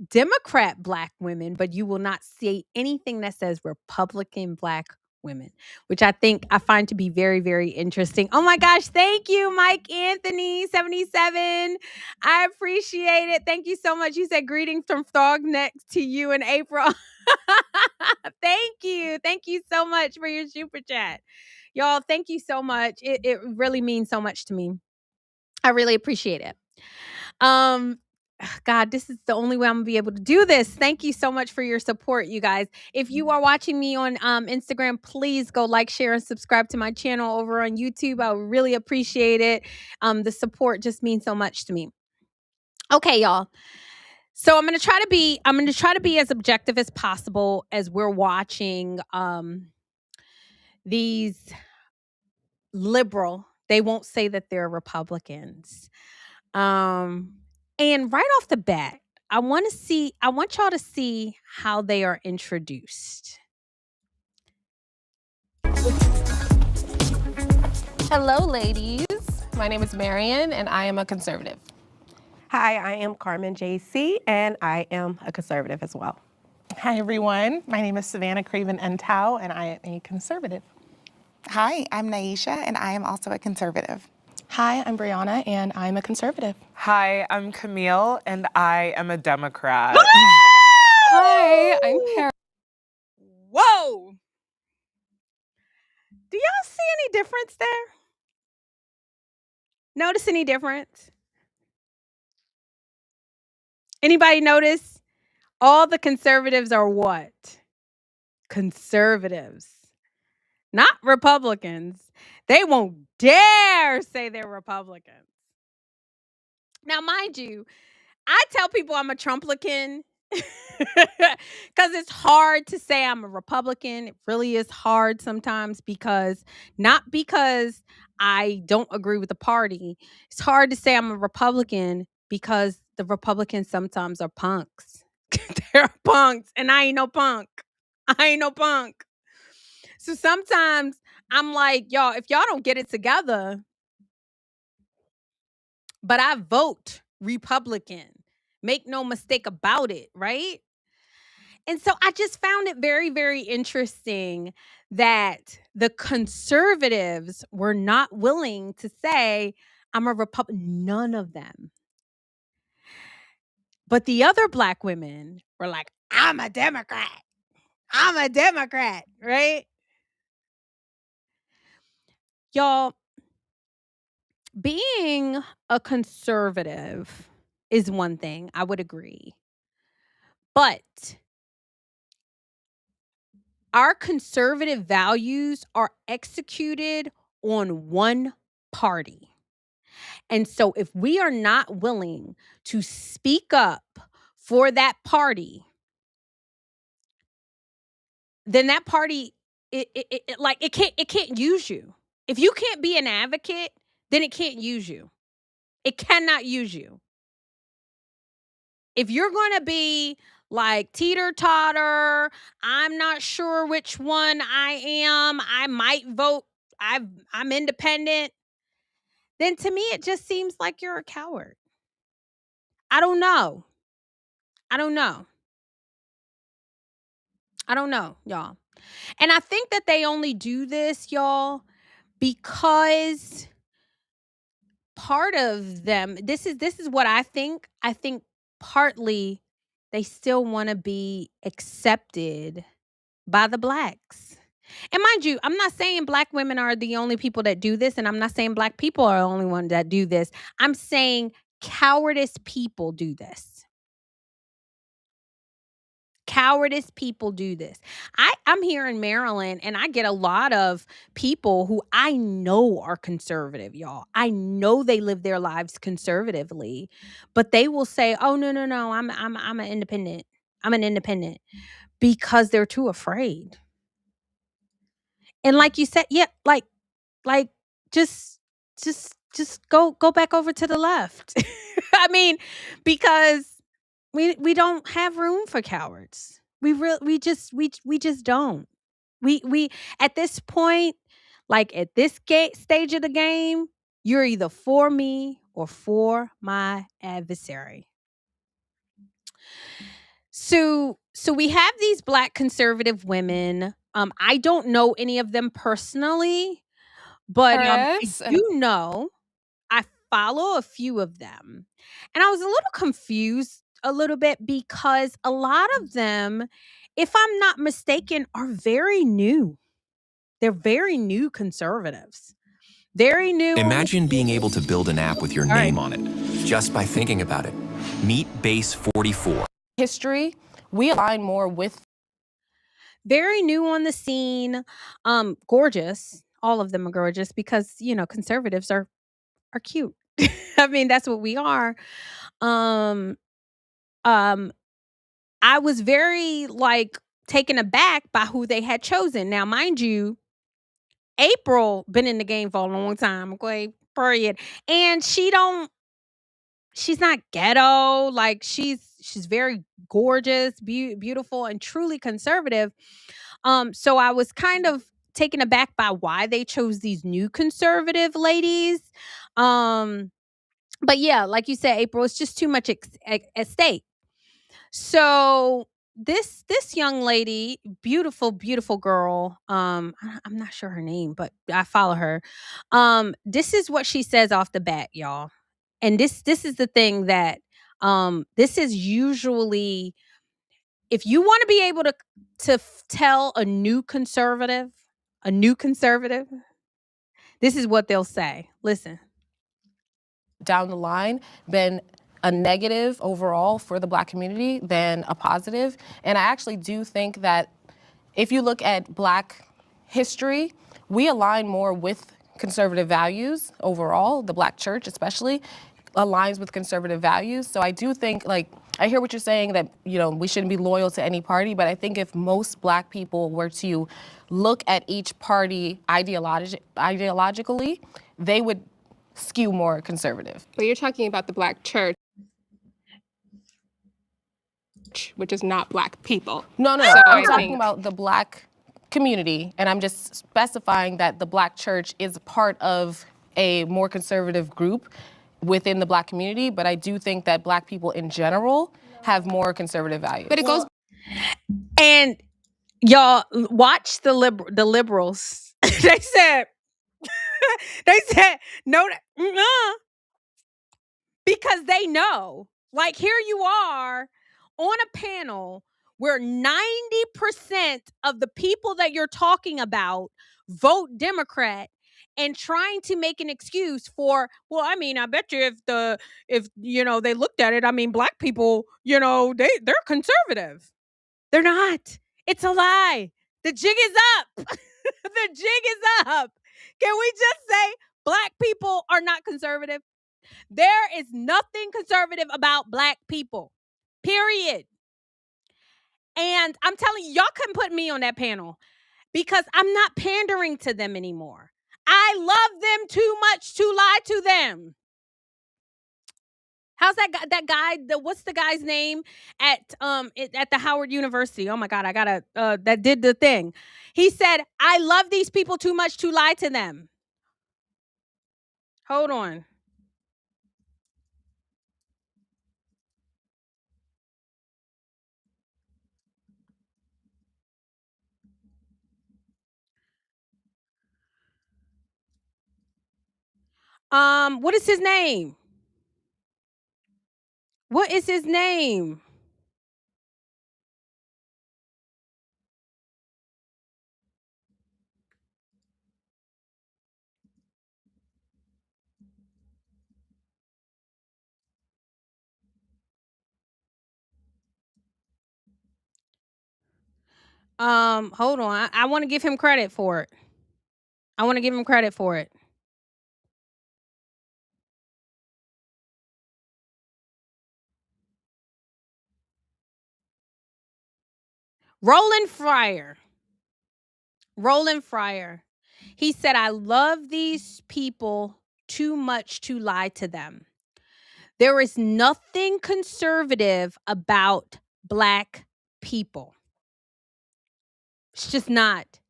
Democrat Black women, but you will not see anything that says Republican Black women, which I find to be very, very interesting. Oh my gosh, thank you, Mike Anthony 77. I appreciate it. Thank you so much. You said greetings from Frog Next to you and April. Thank you. Thank you so much for your super chat. Y'all, thank you so much. It really means so much to me. I really appreciate it. God, this is the only way I'm gonna be able to do this. Thank you so much for your support, you guys. If you are watching me on Instagram, please go like, share, and subscribe to my channel over on YouTube. I would really appreciate it. The support just means so much to me. Okay, y'all. So I'm gonna try to be as objective as possible as we're watching these liberal. They won't say that they're Republicans. And right off the bat, I want y'all to see how they are introduced. Hello, ladies. My name is Marion, and I am a conservative. Hi, I am Carmen JC, and I am a conservative as well. Hi, everyone. My name is Savannah Craven Entau, and I am a conservative. Hi, I'm Naisha, and I am also a conservative. Hi, I'm Brianna, and I'm a conservative. Hi, I'm Camille, and I am a Democrat. Hi, I'm Perry. Whoa! Do y'all see any difference there? Notice any difference? Anybody notice? All the conservatives are what? Conservatives. Not Republicans. They won't dare say they're Republicans. Now, mind you, I tell people I'm a Trumplican because it's hard to say I'm a Republican. It really is hard sometimes not because I don't agree with the party. It's hard to say I'm a Republican because the Republicans sometimes are punks. They're punks, and I ain't no punk. So sometimes I'm like, y'all, if y'all don't get it together, but I vote Republican. Make no mistake about it, right? And so I just found it very, very interesting that the conservatives were not willing to say, I'm a Republican. None of them. But the other Black women were like, I'm a Democrat. I'm a Democrat, right? Y'all, being a conservative is one thing. I would agree. But our conservative values are executed on one party. And so if we are not willing to speak up for that party, then that party, it can't use you. If you can't be an advocate, then it can't use you. It cannot use you. If you're going to be like teeter-totter, I'm not sure which one I am, I might vote, I'm independent, then to me it just seems like you're a coward. I don't know. I don't know. I don't know, y'all. And I think that they only do this, y'all, because part of them, this is what I think. I think partly they still want to be accepted by the blacks. And mind you, I'm not saying black women are the only people that do this, and I'm not saying black people are the only ones that do this. I'm saying cowardice people do this. Cowardice people do this. I'm here in Maryland, and I get a lot of people who I know are conservative, y'all. I know they live their lives conservatively, but they will say, "Oh, no, I'm an independent. I'm an independent," because they're too afraid. And like you said, yeah, like just go back over to the left. I mean, because we don't have room for cowards. We just don't. We at this point, like at this stage of the game, you're either for me or for my adversary. So we have these black conservative women. I don't know any of them personally, but I Yes. do know I follow a few of them. And I was a little confused a little bit because a lot of them, if I'm not mistaken, are very new. They're very new conservatives. Very new. Imagine being able to build an app with your All right. name on it, just by thinking about it. Meet Base 44. History, we align more with. Very new on the scene. Gorgeous. All of them are gorgeous because, conservatives are cute. I mean, that's what we are. Um, um, I was very taken aback by who they had chosen. Now, mind you, April been in the game for a long time, okay? Period. And she's not ghetto. Like she's very gorgeous, beautiful, and truly conservative. So I was kind of taken aback by why they chose these new conservative ladies. But yeah, like you said, April, it's just too much at stake. So this young lady, beautiful girl, I'm not sure her name, but I follow her. This is what she says off the bat, y'all. And this is the thing that this is usually, if you want to be able to tell a new conservative, this is what they'll say. Listen. Down the line been a negative overall for the black community than a positive. And I actually do think that if you look at black history, we align more with conservative values overall. The black church especially aligns with conservative values. So I do think, I hear what you're saying, that we shouldn't be loyal to any party, but I think if most black people were to look at each party ideologically, they would skew more conservative. But you're talking about the black church, which is not black people. No. So I'm talking about the black community, and I'm just specifying that the black church is part of a more conservative group within the black community, but I do think that black people in general have more conservative values. But it goes. And y'all watch the liberals. They said no, because they know. Like, here you are on a panel where 90% of the people that you're talking about vote Democrat, and trying to make an excuse for, well, I mean, I bet you if they looked at it, I mean, black people, they're conservative. They're not. It's a lie. The jig is up. The jig is up. Can we just say Black people are not conservative. There is nothing conservative about Black people, period. And I'm telling you, y'all couldn't put me on that panel because I'm not pandering to them anymore. I love them too much to lie to them. How's that guy? What's the guy's name at the Howard University? Oh my God, I gotta that did the thing. He said, "I love these people too much to lie to them." Hold on. What is his name? What is his name? Hold on. I want to give him credit for it. I want to give him credit for it. Roland Fryer. Roland Fryer. He said, "I love these people too much to lie to them. There is nothing conservative about Black people. It's just not.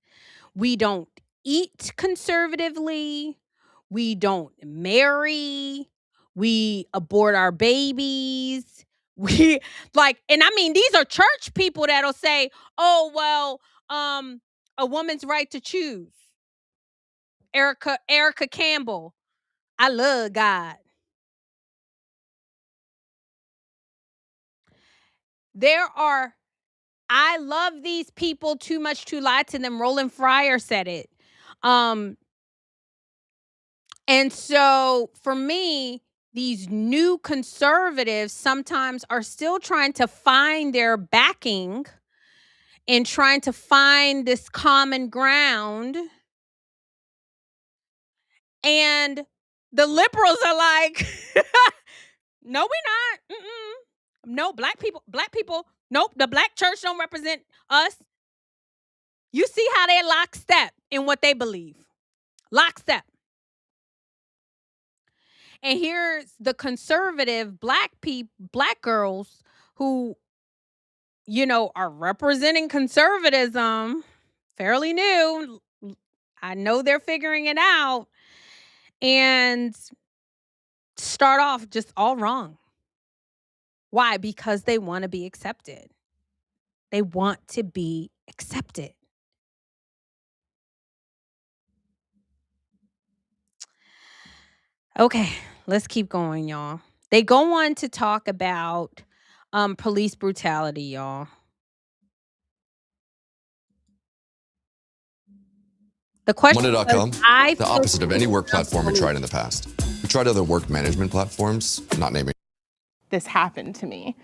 We don't eat conservatively. We don't marry. We abort our babies. We and I mean, these are church people that'll say, oh, well, a woman's right to choose. Erica Campbell. I love God. I love these people too much to lie to them. Roland Fryer said it. And so for me, these new conservatives sometimes are still trying to find their backing and trying to find this common ground. And the liberals are like, no, we're not. Mm-mm. No, black people, nope, the Black church don't represent us. You see how they're lockstep in what they believe. Lockstep. And here's the conservative Black girls who, are representing conservatism, fairly new. I know they're figuring it out, and start off just all wrong. Why? Because they want to be accepted. They want to be accepted. Okay, let's keep going, y'all. They go on to talk about police brutality, y'all. The question Monday.com, was, the opposite of any work platform we tried in the past. We tried other work management platforms, not naming. This happened to me.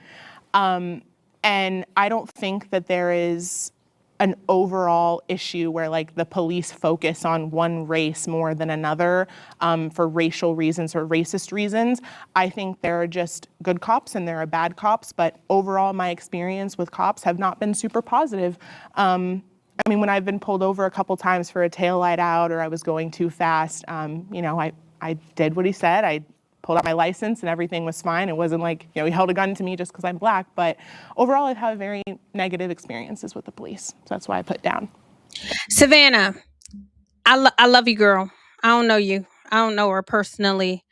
And I don't think that there is an overall issue where the police focus on one race more than another for racial reasons or racist reasons. I think there are just good cops and there are bad cops, but overall my experience with cops have not been super positive. I mean, when I've been pulled over a couple times for a taillight out or I was going too fast, I did what he said. I pulled out my license and everything was fine. It wasn't like, he held a gun to me just because I'm Black. But overall, I've had very negative experiences with the police. So that's why I put down. Savannah, I love you, girl. I don't know you. I don't know her personally.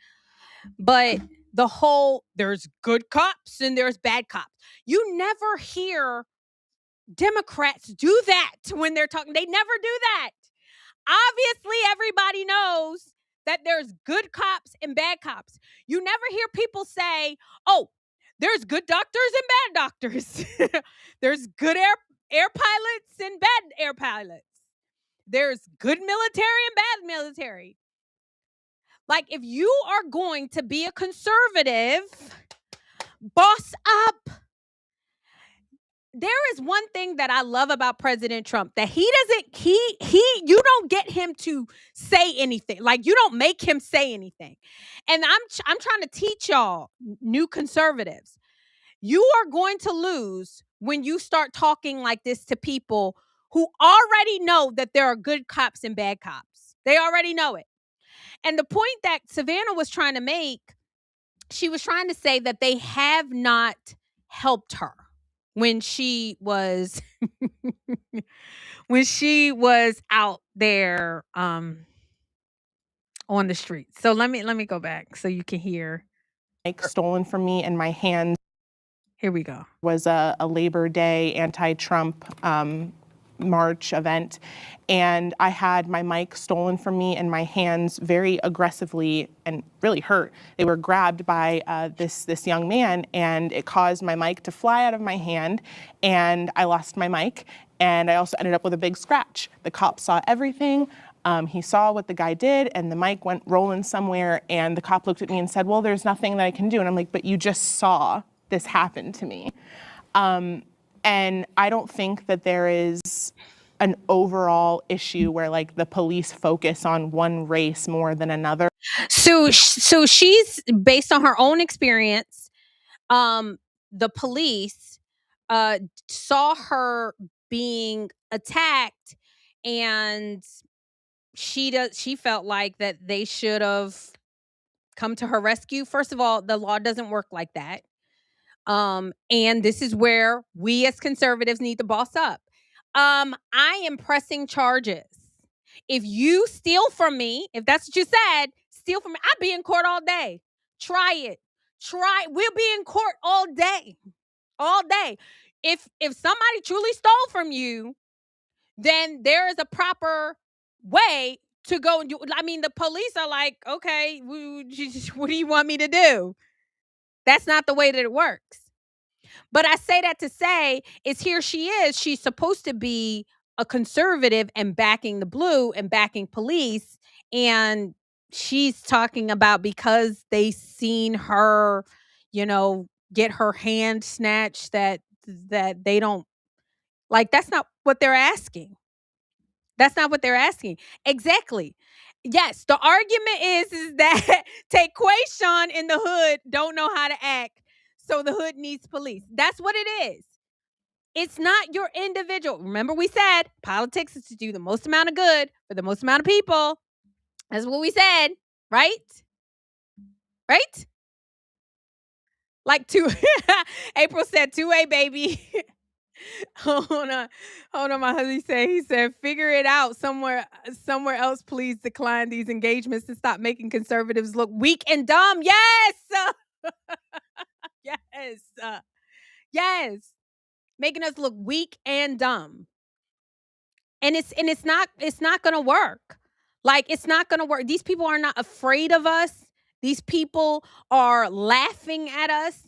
But there's good cops and there's bad cops. You never hear Democrats do that when they're talking. They never do that. Obviously, everybody knows that there's good cops and bad cops. You never hear people say, oh, there's good doctors and bad doctors. There's good air pilots and bad air pilots. There's good military and bad military. If you are going to be a conservative, boss up. there is one thing that I love about President Trump, that you don't get him to say anything. Like, you don't make him say anything. And I'm trying to teach y'all, new conservatives. You are going to lose when you start talking like this to people who already know that there are good cops and bad cops. They already know it. And the point that Savannah was trying to make, she was trying to say that they have not helped her when she was out there on the street. So let me go back so you can hear. Like, stolen from me in my hands. Here we go. Was a Labor Day anti-Trump march event, and I had my mic stolen from me in my hands very aggressively and really hurt. They were grabbed by this young man, and it caused my mic to fly out of my hand, and I lost my mic, and I also ended up with a big scratch. The cop saw everything. He saw what the guy did, and the mic went rolling somewhere, and the cop looked at me and said, well, there's nothing that I can do. And I'm like, but you just saw this happen to me. And I don't think that there is an overall issue where, like, the police focus on one race more than another. So she's, based on her own experience, the police saw her being attacked, and she felt like that they should have come to her rescue. First of all, the law doesn't work like that. And this is where we as conservatives need to boss up. I am pressing charges. If you steal from me, if that's what you said, steal from me, I'll be in court all day. Try it. We'll be in court all day. All day. If somebody truly stole from you, then there is a proper way to go and do. I mean, the police are like, okay, what do you want me to do? That's not the way that it works. But I say that to say, is here she is. She's supposed to be a conservative and backing the blue and backing police. And she's talking about, because they seen her, get her hand snatched, that they don't, like, that's not what they're asking. That's not what they're asking. Exactly. Yes, the argument is that Taquayshawn in the hood don't know how to act, so the hood needs police. That's what it is. It's not your individual. Remember, we said politics is to do the most amount of good for the most amount of people. That's what we said, right? Right? Like April said, 2A, baby. Hold on. My husband he said, figure it out somewhere else. Please decline these engagements and stop making conservatives look weak and dumb. Yes. Yes. Yes. Making us look weak and dumb. And it's not going to work. Like, it's not going to work. These people are not afraid of us. These people are laughing at us.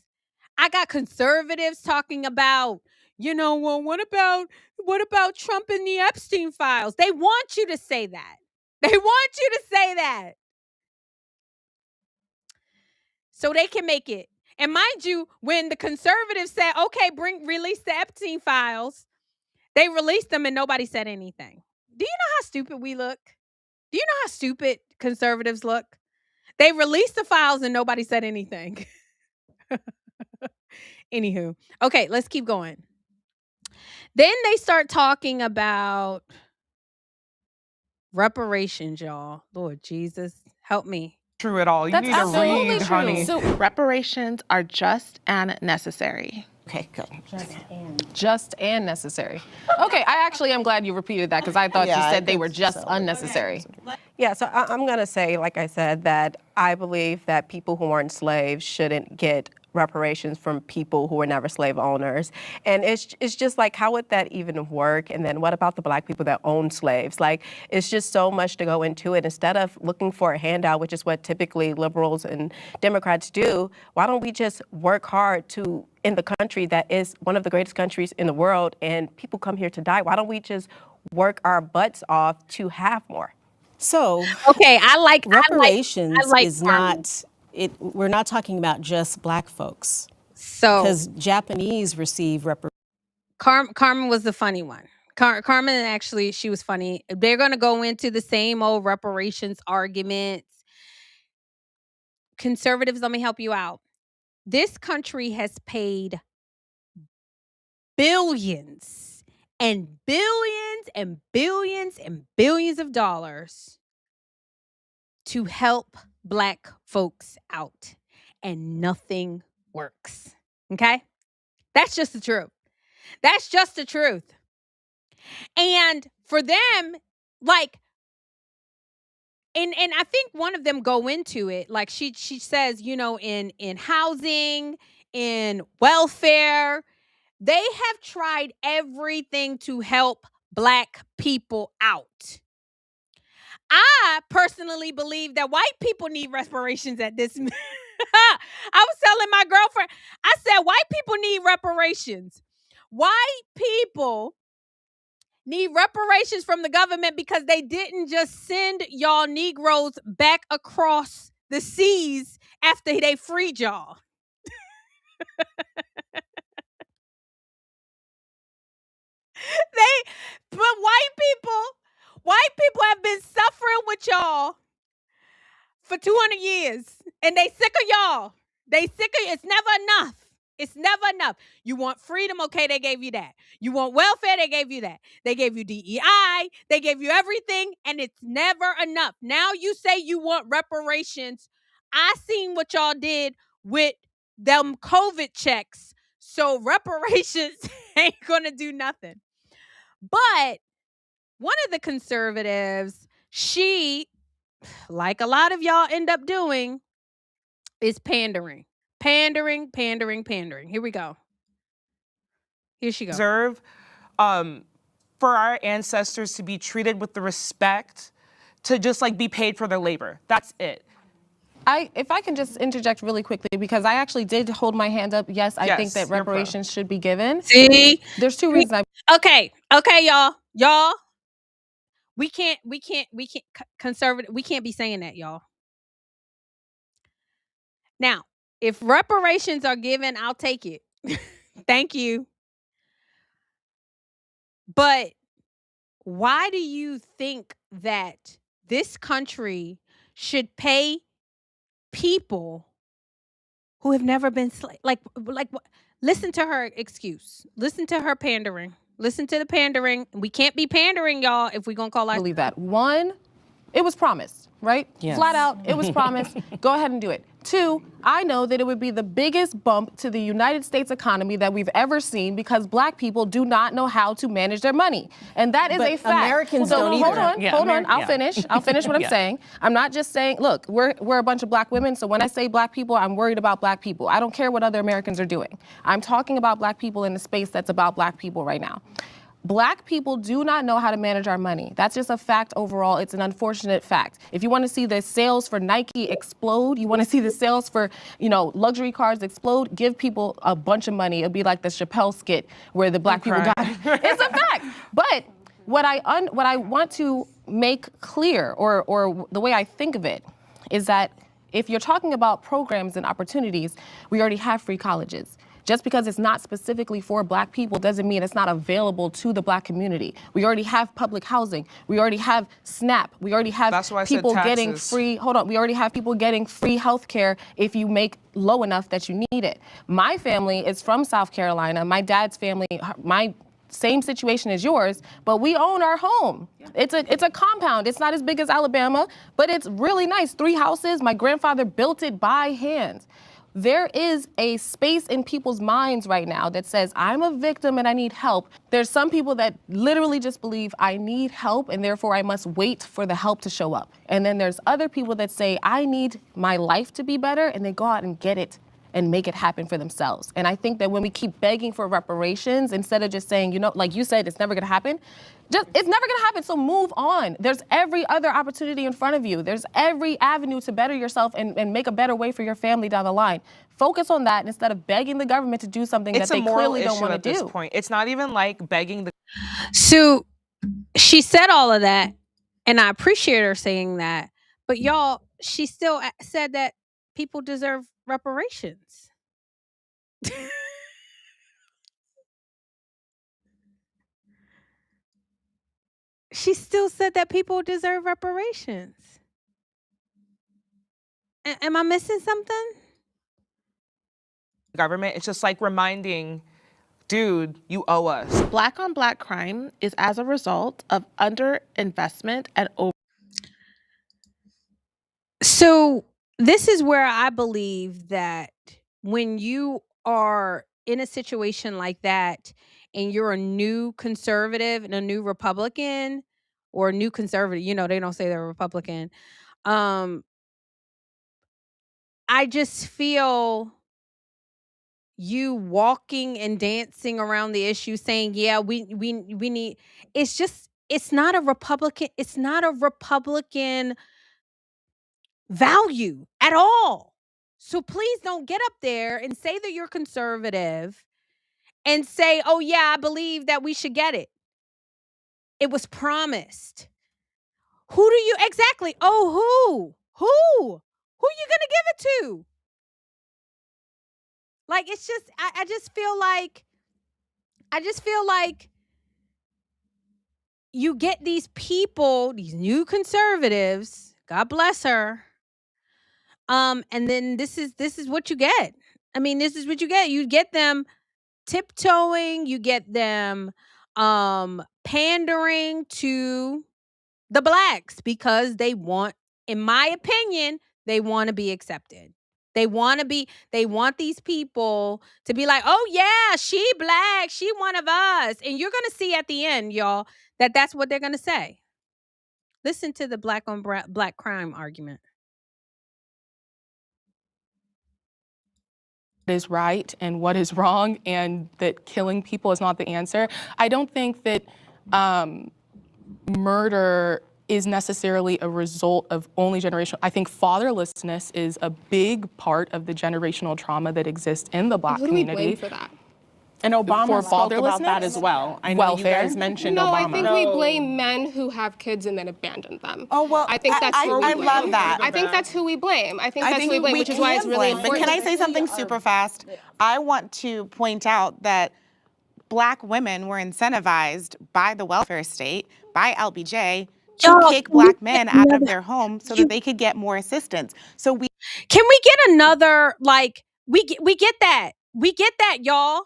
I got conservatives talking about, well, what about Trump and the Epstein files? They want you to say that. They want you to say that. So they can make it. And mind you, when the conservatives said, okay, release the Epstein files, they released them and nobody said anything. Do you know how stupid we look? Do you know how stupid conservatives look? They released the files and nobody said anything. Anywho, okay, let's keep going. Then they start talking about reparations, y'all. Lord Jesus, help me. True at all. You That's need to absolutely read, true. honey. So reparations are just and necessary. Okay, good. Just and necessary. Okay, I actually am glad you repeated that, because I thought you said they were just unnecessary. Yeah, so I'm going to say, like I said, that I believe that people who aren't slaves shouldn't get reparations from people who were never slave owners. And it's just like, how would that even work? And then what about the Black people that own slaves? Like, it's just so much to go into it. Instead of looking for a handout, which is what typically liberals and Democrats do, why don't we just work hard in the country that is one of the greatest countries in the world, and people come here to die? Why don't we just work our butts off to have more? So, okay, reparations is Carmen. not. We're not talking about just Black folks. So, because Japanese receive reparations. Carmen was the funny one. Carmen, actually, she was funny. They're going to go into the same old reparations arguments. Conservatives, let me help you out. This country has paid billions and billions and billions and billions of dollars to help Black folks out, and nothing works. Okay? That's just the truth. That's just the truth. And for them, like, and I think one of them go into it, like she says, you know, in housing, in welfare, they have tried everything to help Black people out. I personally believe that white people need reparations at this. I was telling my girlfriend, I said, white people need reparations. White people need reparations from the government because they didn't just send y'all Negroes back across the seas after they freed y'all. But white people have been suffering with y'all for 200 years, and they sick of y'all. They sick of, it's never enough. It's never enough. You want freedom? Okay, they gave you that. You want welfare? They gave you that. They gave you DEI. They gave you everything, and it's never enough. Now you say you want reparations. I seen what y'all did with them COVID checks, so reparations ain't gonna do nothing. But one of the conservatives, she, like a lot of y'all end up doing, is pandering. Pandering. Here we go. Here she goes. Deserve for our ancestors to be treated with the respect to just like be paid for their labor. That's it. If I can just interject really quickly, because I actually did hold my hand up. Yes, I think that reparations should be given. See? There's two reasons. Okay, y'all. We can't conservative. We can't be saying that, y'all. Now, if reparations are given, I'll take it. Thank you. But why do you think that this country should pay people who have never been like listen to her excuse. Listen to her pandering. Listen to the pandering. We can't be pandering, y'all, if we're going to call I believe that. One, it was promised, right? Yes. Flat out, it was promised. Go ahead and do it. Two, I know that it would be the biggest bump to the United States economy that we've ever seen because Black people do not know how to manage their money. And that is a fact. Americans so don't hold either. on. I'll finish what I'm saying. I'm not just saying, look, we're a bunch of Black women, so when I say Black people, I'm worried about Black people. I don't care what other Americans are doing. I'm talking about Black people in the space that's about Black people right now. Black people do not know how to manage our money. That's just a fact overall. It's an unfortunate fact. If you want to see the sales for Nike explode, you want to see the sales for, luxury cars explode, give people a bunch of money. It'll be like the Chappelle skit where the Black people got it. It's a fact. But what I want to make clear, or the way I think of it, is that if you're talking about programs and opportunities, we already have free colleges. Just because it's not specifically for Black people doesn't mean it's not available to the Black community. We already have public housing. We already have SNAP. We already have people getting free, we already have people getting free health care if you make low enough that you need it. My family is from South Carolina. My dad's family, my same situation as yours, but we own our home. It's a compound. It's not as big as Alabama, but it's really nice. 3 houses. My grandfather built it by hand. There is a space in people's minds right now that says, I'm a victim and I need help. There's some people that literally just believe I need help and therefore I must wait for the help to show up. And then there's other people that say, I need my life to be better, and they go out and get it and make it happen for themselves. And I think that when we keep begging for reparations, instead of just saying, like you said, it's never gonna happen, it's never gonna happen, so move on. There's every other opportunity in front of you. There's every avenue to better yourself and make a better way for your family down the line. Focus on that instead of begging the government to do something that they clearly don't want to do. It's a moral issue at this point. It's not even like begging the... So she said all of that, and I appreciate her saying that, but y'all, she still said that people deserve reparations. she still said that people deserve reparations. Am I missing something? Government, it's just like reminding, dude, you owe us. Black on black crime is as a result of underinvestment and over. So this is where I believe that when you are in a situation like that and you're a new conservative and a new Republican or a new conservative, they don't say they're Republican. I just feel you walking and dancing around the issue saying, yeah, we need, it's not a Republican value at all. So please don't get up there and say that you're conservative and say, oh yeah, I believe that we should get it. It was promised. Who do you exactly? Oh, who you gonna give it to? Like, it's just, I just feel like you get these people, these new conservatives, God bless her. And then this is what you get. I mean, this is what you get. You get them tiptoeing, you get them pandering to the blacks because they want, in my opinion, they want to be accepted. They want these people to be like, oh yeah, she black, she one of us. And you're going to see at the end, y'all, that that's what they're going to say. Listen to the black on black crime argument. Is right and what is wrong, and that killing people is not the answer. I don't think that murder is necessarily a result of only generational. I think fatherlessness is a big part of the generational trauma that exists in the Black community. Who do we blame for that? And Obama For spoke about that fatherlessness? as well. I know Welfare? you guys mentioned No, Obama. I think we blame men who have kids and then abandon them. Oh, well, I think that's who we I blame. love that. I think that's who we blame. I think that's who we blame, which is why it's really blame. important. But can I say something super fast? I want to point out that Black women were incentivized by the welfare state, by LBJ, to kick Black men out of their home so that they could get more assistance. So Can we get another, like, we get that. We get that, y'all.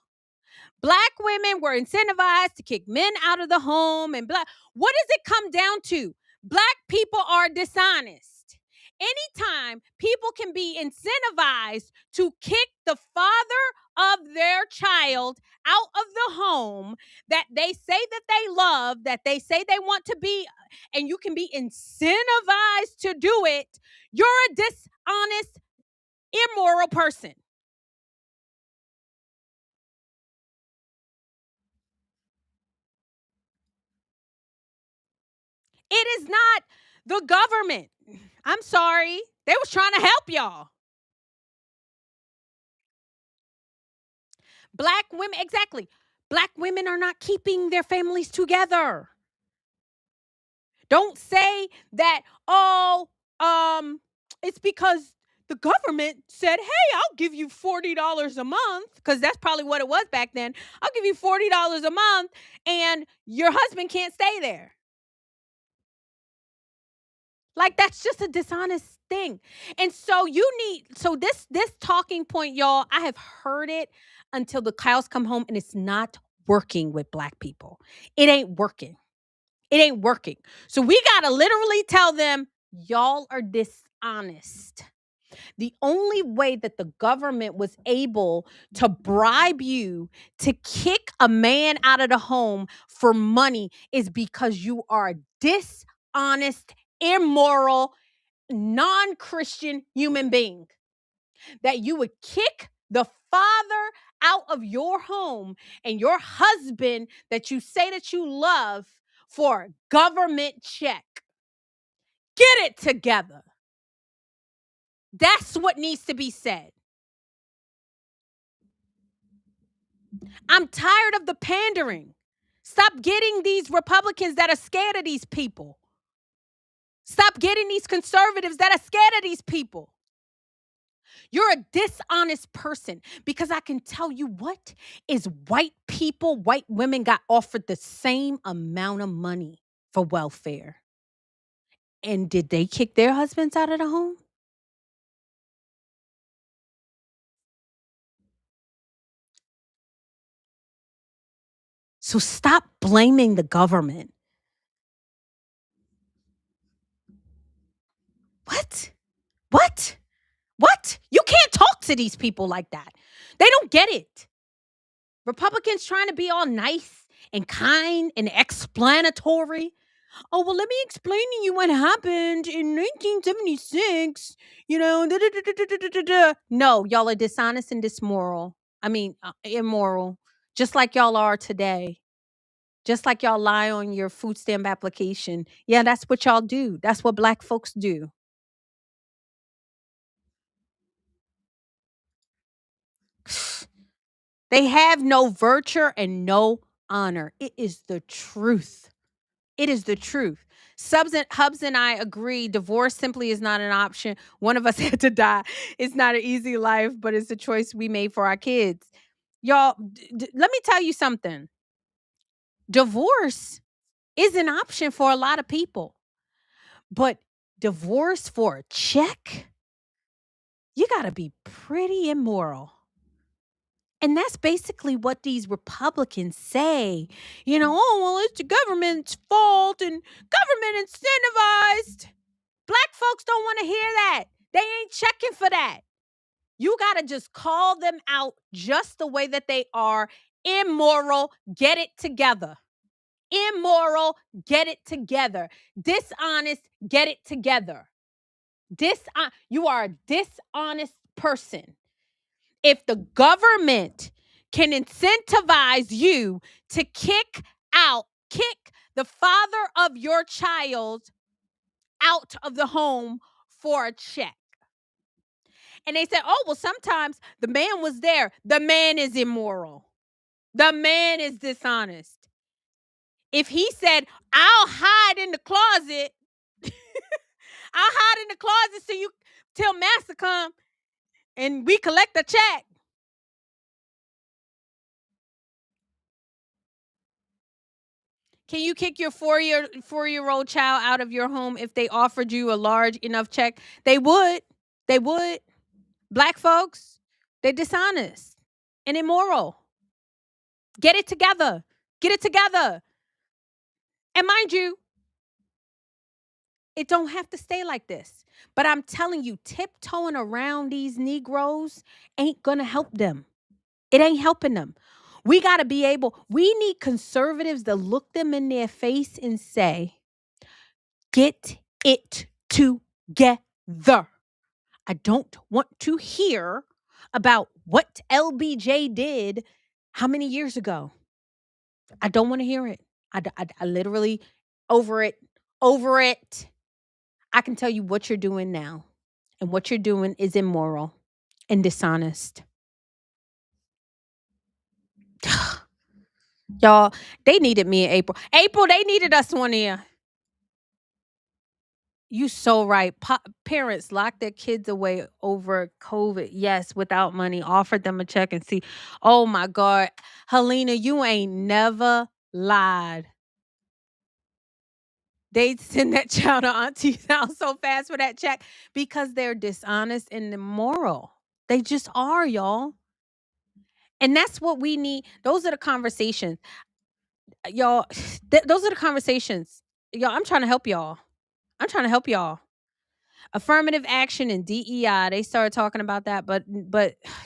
Black women were incentivized to kick men out of the home, and what does it come down to? Black people are dishonest. Anytime people can be incentivized to kick the father of their child out of the home that they say that they love, that they say they want to be, and you can be incentivized to do it, you're a dishonest, immoral person. It is not the government. I'm sorry. They was trying to help y'all. Black women, exactly. Black women are not keeping their families together. Don't say that, it's because the government said, hey, I'll give you $40 a month, because that's probably what it was back then. I'll give you $40 a month and your husband can't stay there. Like, that's just a dishonest thing. And so this talking point, y'all, I have heard it until the cows come home, and it's not working with Black people. It ain't working. It ain't working. So we got to literally tell them, y'all are dishonest. The only way that the government was able to bribe you to kick a man out of the home for money is because you are a dishonest, immoral, non-Christian human being. That you would kick the father out of your home and your husband that you say that you love for a government check. Get it together. That's what needs to be said. I'm tired of the pandering. Stop getting these Republicans that are scared of these people. Stop getting these conservatives that are scared of these people. You're a dishonest person, because I can tell you what is white women got offered the same amount of money for welfare. And did they kick their husbands out of the home? So stop blaming the government. What? What? What? You can't talk to these people like that. They don't get it. Republicans trying to be all nice and kind and explanatory. Oh, well, let me explain to you what happened in 1976. You know, da, da, da, da, da, da, da, da. No, y'all are dishonest and immoral, just like y'all are today. Just like y'all lie on your food stamp application. Yeah, that's what y'all do. That's what Black folks do. They have no virtue and no honor. It is the truth. It is the truth. Hubs and I agree. Divorce simply is not an option. One of us had to die. It's not an easy life, but it's a choice we made for our kids. Y'all, let me tell you something. Divorce is an option for a lot of people, but divorce for a check, you got to be pretty immoral. And that's basically what these Republicans say. You know, oh, well, it's the government's fault and government incentivized. Black folks don't want to hear that. They ain't checking for that. You got to just call them out just the way that they are. Immoral, get it together. Immoral, get it together. Dishonest, get it together. You are a dishonest person. If the government can incentivize you to kick the father of your child out of the home for a check. And they said, oh, well, sometimes the man was there. The man is immoral. The man is dishonest. If he said, I'll hide in the closet, I'll hide in the closet till master come and we collect the check. Can you kick your four-year-old child out of your home if they offered you a large enough check? They would. They would. Black folks, they're dishonest and immoral. Get it together. Get it together. And mind you, it don't have to stay like this. But I'm telling you, tiptoeing around these Negroes ain't going to help them. It ain't helping them. We need conservatives to look them in their face and say, get it together. I don't want to hear about what LBJ did how many years ago. I don't want to hear it. I literally over it. I can tell you what you're doing now. And what you're doing is immoral and dishonest. Y'all, they needed me in April. April, they needed us one year. You so right. Parents lock their kids away over COVID. Yes, without money. Offered them a check and see. Oh my God. Helena, you ain't never lied. They'd send that child to auntie's house so fast for that check because they're dishonest and immoral. They just are, y'all. And that's what we need. Those are the conversations. Y'all, those are the conversations. Y'all, I'm trying to help y'all. Affirmative action and DEI, they started talking about that, but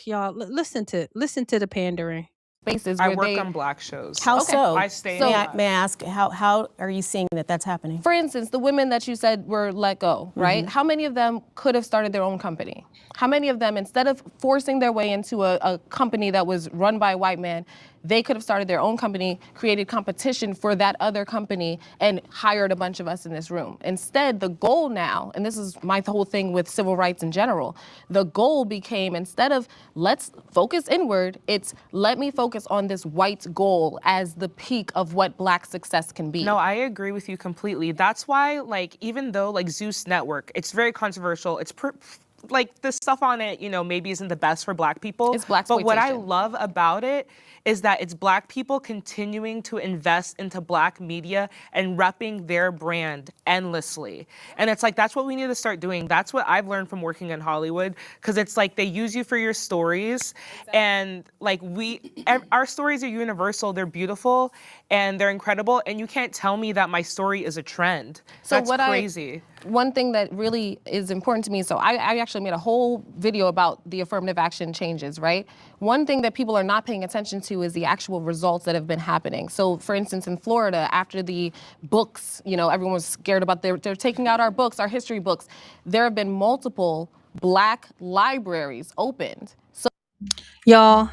y'all listen to the pandering. Spaces I where work on Black shows. How so? I stay May I ask, how are you seeing that that's happening? For instance, the women that you said were let go, right? Mhm. How many of them could have started their own company? How many of them, instead of forcing their way into a company that was run by a white man, they could have started their own company, created competition for that other company, and hired a bunch of us in this room. Instead, the goal now, and this is my whole thing with civil rights in general, the goal became, instead of let's focus inward, it's let me focus on this white goal as the peak of what Black success can be. No, I agree with you completely. That's why, like, even though, like, Zeus Network, it's very controversial. It's like the stuff on it, you know, maybe isn't the best for Black people. It's Black But what I exploitation. love about it is that it's Black people continuing to invest into Black media and repping their brand endlessly. And it's like, that's what we need to start doing. That's what I've learned from working in Hollywood, because it's like they use you for your stories. And like our stories are universal, they're beautiful, and they're incredible. And you can't tell me that my story is a trend. So That's crazy. One thing that really is important to me, so I actually made a whole video about the affirmative action changes, right? One thing that people are not paying attention to is the actual results that have been happening. So for instance, in Florida, after the books, you know, everyone was scared about they're taking out our books, our history books. There have been multiple Black libraries opened. So Y'all,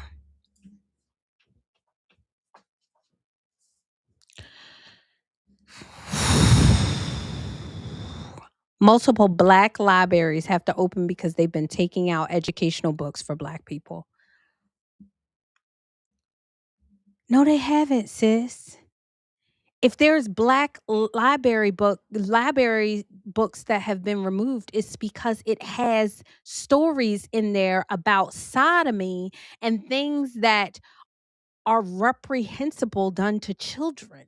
multiple Black libraries have to open because they've been taking out educational books for Black people. No, they haven't, sis. If there's Black library books that have been removed, it's because it has stories in there about sodomy and things that are reprehensible done to children.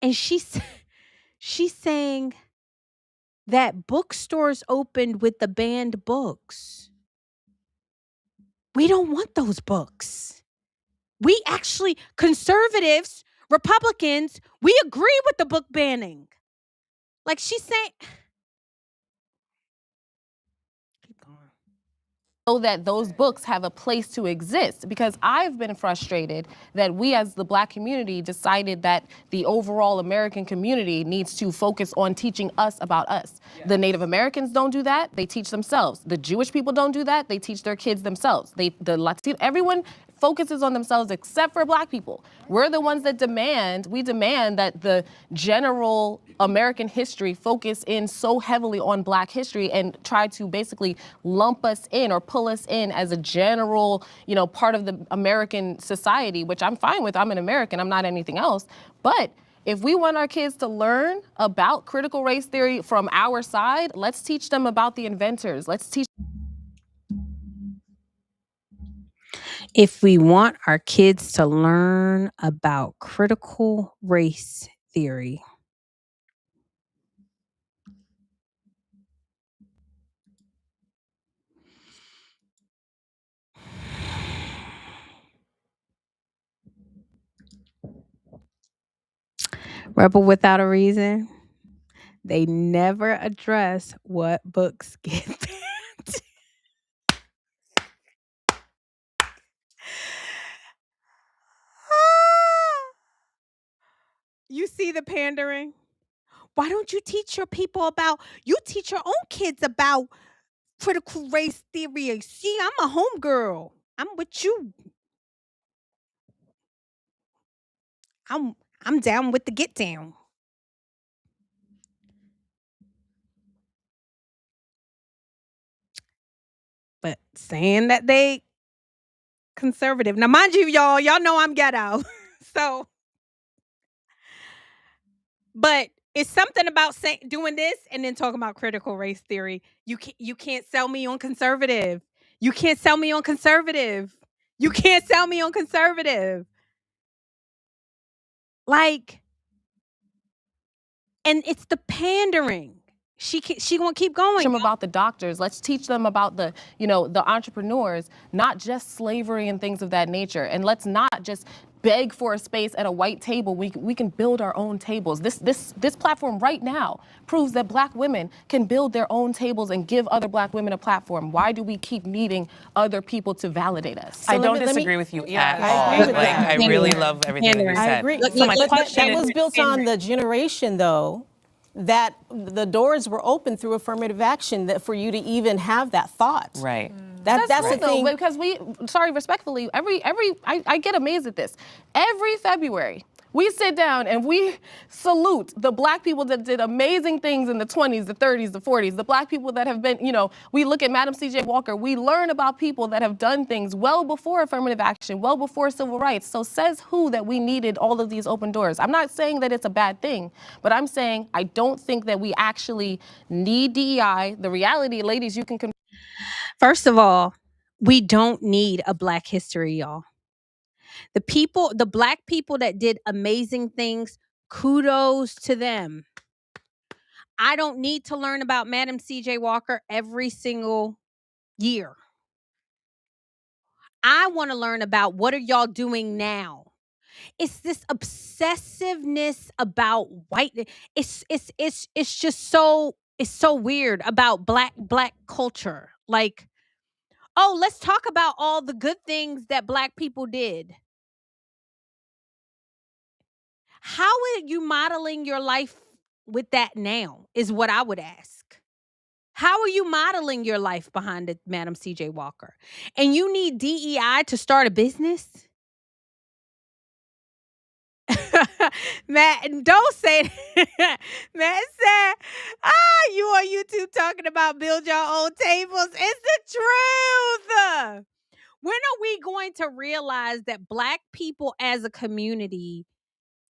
And she's saying that bookstores opened with the banned books. We don't want those books. We actually, conservatives, Republicans, we agree with the book banning. Like she's saying. Keep going. so that those books have a place to exist, because I've been frustrated that we as the Black community decided that the overall American community needs to focus on teaching us about us. Yeah. The Native Americans don't do that, they teach themselves. The Jewish people don't do that, they teach their kids themselves. The Latino, everyone focuses on themselves except for Black people. We're the ones that demand that the general American history focus in so heavily on Black history and try to basically lump us in or pull us in as a general, you know, part of the American society, which I'm fine with. I'm an American, I'm not anything else. But if we want our kids to learn about critical race theory from our side, let's teach them about the inventors. Let's teach. If we want our kids to learn about critical race theory, Rebel Without a Reason, they never address what books get banned. You see the pandering? Why don't you teach your people you teach your own kids about critical race theory? See, I'm a homegirl. I'm with you. I'm down with the get down. But saying that they conservative. Now, mind you, y'all know I'm ghetto. So, but it's something about doing this and then talking about critical race theory. You can't sell me on conservative. You can't sell me on conservative. You can't sell me on conservative. Like, and it's the pandering. She gonna keep going. Them about the doctors. Let's teach them about the entrepreneurs, not just slavery and things of that nature. And let's not just beg for a space at a white table. We can build our own tables. This platform right now proves that Black women can build their own tables and give other Black women a platform. Why do we keep needing other people to validate us? So I don't disagree with you at all. I agree with like, that. I really love everything that you said. I agree. So my question that was built on the generation, though, that the doors were open through affirmative action that for you to even have that thought. Right. That's the thing. Because respectfully, I get amazed at this. Every February, We sit down and we salute the black people that did amazing things in the 20s, the 30s, the 40s, the black people that have been, we look at Madam C.J. Walker, we learn about people that have done things well before affirmative action, well before civil rights. So says who that we needed all of these open doors? I'm not saying that it's a bad thing, but I'm saying I don't think that we actually need DEI. The reality, ladies, you can... First of all, we don't need a Black history, y'all. The black people that did amazing things, kudos to them. I don't need to learn about Madam C.J. Walker every single year. I want to learn about what are y'all doing now. It's this obsessiveness about white. It's just so weird about black culture. Like, oh, let's talk about all the good things that black people did. How are you modeling your life with that now is what I would ask. How are you modeling your life behind it, Madam C.J. Walker? And you need DEI to start a business? Matt, don't say that. Matt said, you on YouTube talking about build your own tables. It's the truth. When are we going to realize that black people as a community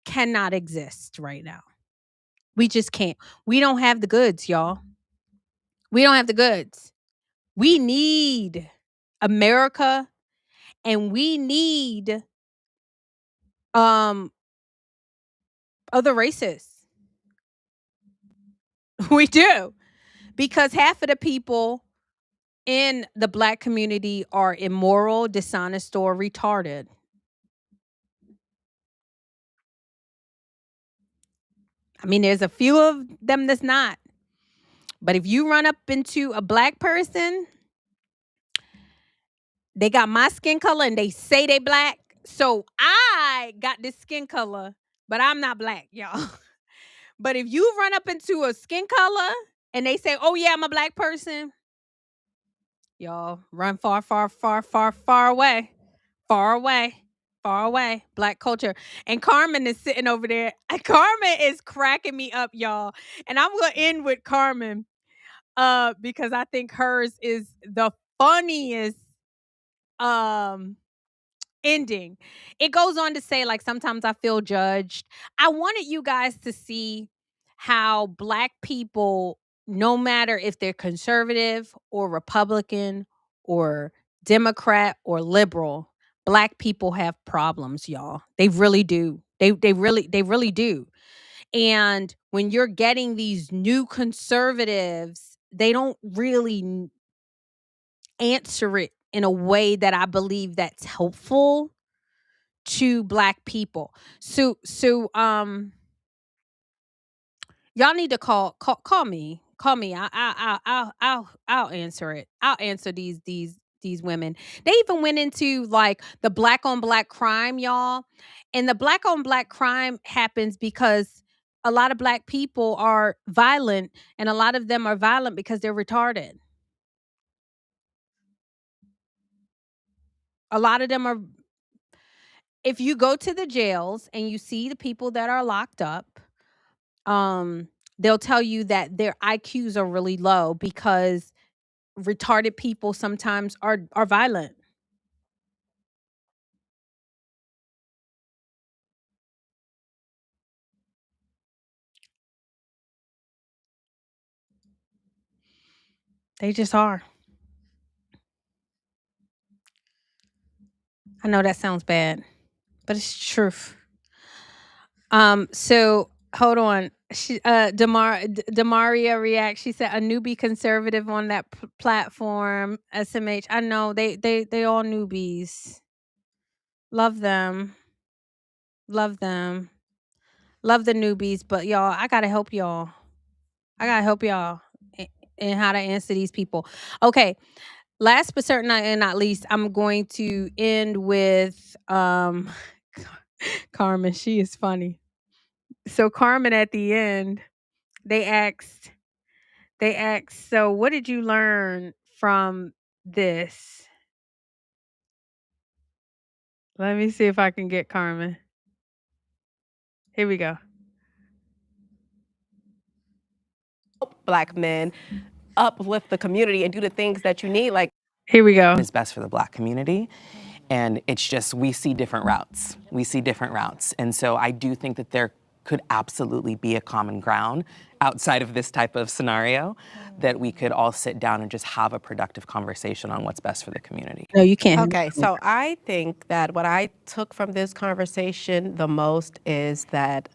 cannot exist right now? We just can't. We don't have the goods, y'all. We don't have the goods. We need America, and we need other races. We do. Because half of the people in the black community are immoral, dishonest, or retarded. I mean, there's a few of them that's not. But if you run up into a black person, they got my skin color and they say they black. So I got this skin color, but I'm not black, y'all. But if you run up into a skin color and they say, oh yeah, I'm a black person, y'all run far, far, far, far, far away. Far away. Far away. Black culture. And Carmen is sitting over there. Carmen is cracking me up, y'all. And I'm gonna end with Carmen. Because I think hers is the funniest ending. It goes on to say, like, sometimes I feel judged. I wanted you guys to see how black people, no matter if they're conservative or Republican or Democrat or liberal, black people have problems, y'all. They really do. They really do. And when you're getting these new conservatives, they don't really answer it in a way that I believe that's helpful to black people. So y'all need to call me. Call me. I'll answer it. I'll answer these women. They even went into like the black on black crime, y'all. And the black on black crime happens because a lot of black people are violent, and a lot of them are violent because they're retarded. A lot of them are. If you go to the jails and you see the people that are locked up, they'll tell you that their IQs are really low because retarded people sometimes are violent. They just are. I know that sounds bad, but it's truth. So hold on. She Demaria reacts. She said a newbie conservative on that platform. SMH. I know they all newbies. Love them. Love them. Love the newbies, but y'all, I gotta help y'all. In how to answer these people. Okay. Last but certainly not least, I'm going to end with Carmen. She is funny. So Carmen at the end, they asked, so what did you learn from this? Let me see if I can get Carmen. Here we go. Black men uplift the community and do the things that you need. Like, here we go. Is best for the Black community. And it's just, we see different routes. We see different routes. And so I do think that there could absolutely be a common ground outside of this type of scenario that we could all sit down and just have a productive conversation on what's best for the community. No, you can't. Okay, so I think that what I took from this conversation the most is that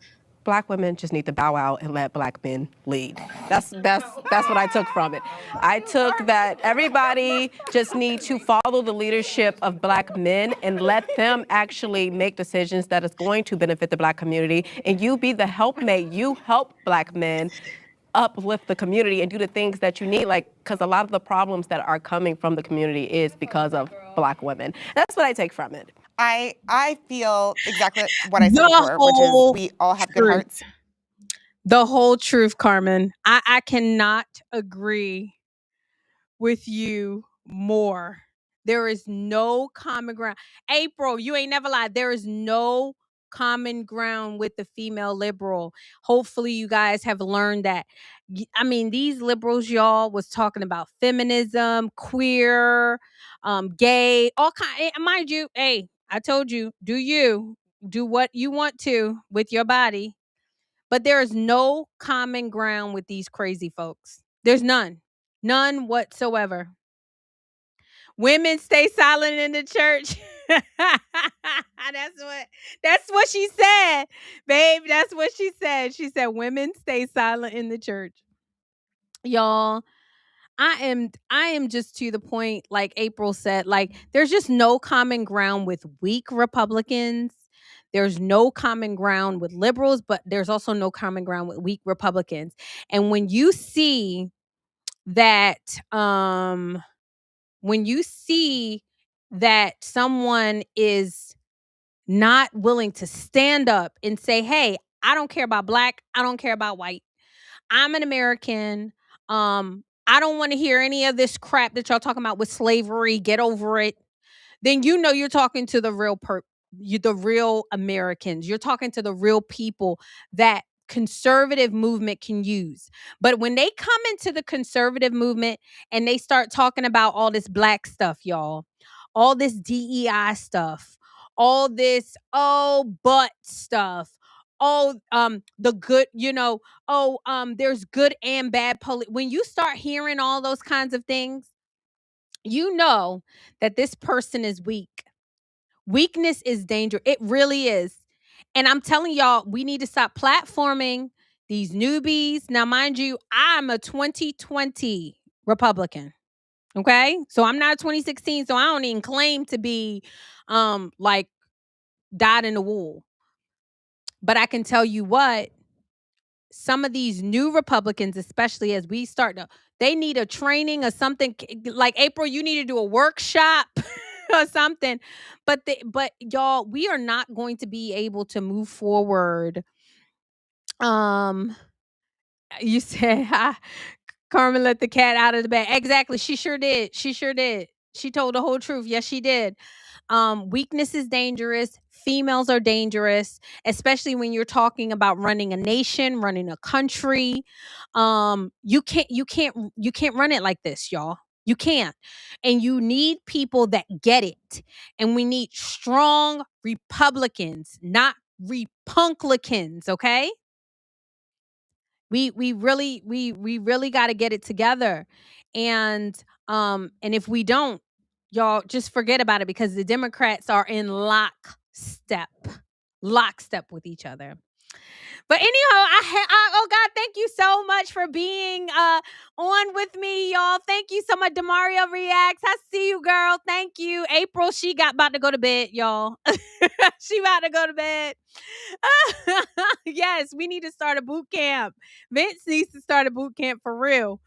Black women just need to bow out and let Black men lead. That's what I took from it. I took that everybody just need to follow the leadership of Black men and let them actually make decisions that is going to benefit the Black community. And you be the helpmate. You help Black men uplift the community and do the things that you need, like, because a lot of the problems that are coming from the community is because of Black women. That's what I take from it. I feel exactly what I said before, which is we all have good hearts. The whole truth, Carmen. I cannot agree with you more. There is no common ground. April, you ain't never lied. There is no common ground with the female liberal. Hopefully you guys have learned that. I mean, these liberals, y'all, was talking about feminism, queer, gay, all kind. Mind you, hey, I told you, do what you want to with your body. But there is no common ground with these crazy folks. There's none whatsoever. Women stay silent in the church. That's what she said, babe. That's what she said. She said women stay silent in the church. Y'all, I am just to the point, like April said, like there's just no common ground with weak Republicans. There's no common ground with liberals, but there's also no common ground with weak Republicans. And when you see that someone is not willing to stand up and say, hey, I don't care about Black, I don't care about white, I'm an American, I don't want to hear any of this crap that y'all talking about with slavery, get over it, then you know you're talking to the real Americans. You're talking to the real people that conservative movement can use. But when they come into the conservative movement and they start talking about all this Black stuff, y'all, all this DEI stuff, all this but stuff, the good, there's good and bad when you start hearing all those kinds of things, you know that this person is weak. Weakness is danger. It really is. And I'm telling y'all, we need to stop platforming these newbies. Now, mind you, I'm a 2020 Republican. Okay? So I'm not a 2016, so I don't even claim to be like dyed in the wool. But I can tell you what, some of these new Republicans, especially as we start to, they need a training or something. Like April, you need to do a workshop or something. But y'all, we are not going to be able to move forward. You said, Carmen let the cat out of the bag. Exactly. She sure did. She told the whole truth. Yes, she did. Weakness is dangerous. Females are dangerous, especially when you're talking about running a nation, running a country. You can't run it like this, y'all. You can't. And you need people that get it. And we need strong Republicans, not Republicans, okay? We really got to get it together. And if we don't, y'all just forget about it, because the Democrats are in lockstep with each other. But anyhow, oh God, thank you so much for being on with me, y'all. Thank you so much. Demario Reacts. I see you, girl. Thank you. April, she about to go to bed, y'all. She about to go to bed. Yes, we need to start a boot camp. Vince needs to start a boot camp for real.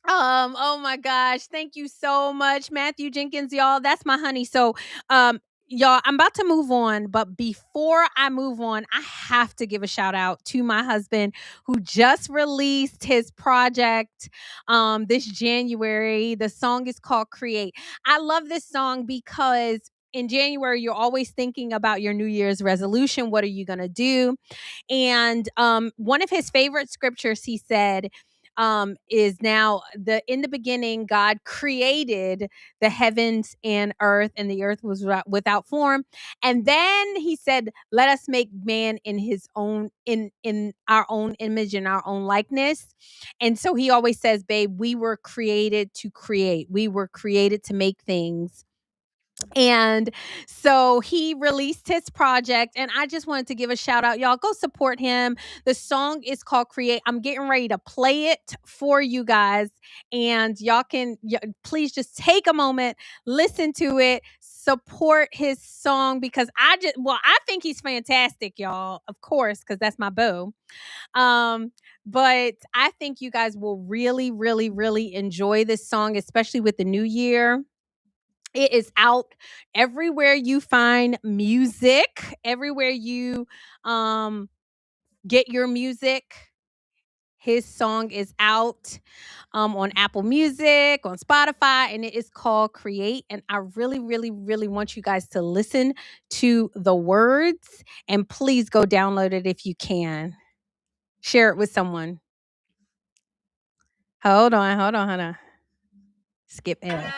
Oh my gosh, thank you so much, Matthew Jenkins, y'all. That's my honey. So y'all, I'm about to move on, but before I move on, I have to give a shout out to my husband, who just released his project this January. The song is called Create. I love this song because in January, you're always thinking about your New Year's resolution. What are you going to do? And one of his favorite scriptures, he said, is now in the beginning, God created the heavens and earth, and the earth was without form. And then he said, let us make man in his own, in our own image and our own likeness. And so he always says, babe, we were created to create. We were created to make things. And so he released his project, and I just wanted to give a shout out. Y'all go support him. The song is called Create. I'm getting ready to play it for you guys, and y'all can please just take a moment, listen to it, support his song, because I think he's fantastic, y'all, of course, because that's my boo. But I think you guys will really, really, really enjoy this song, especially with the new year. It is out everywhere you find music, everywhere you get your music. His song is out on Apple Music, on Spotify, and it is called Create. And I really, really, really want you guys to listen to the words, and please go download it if you can. Share it with someone. Hold on. Skip it.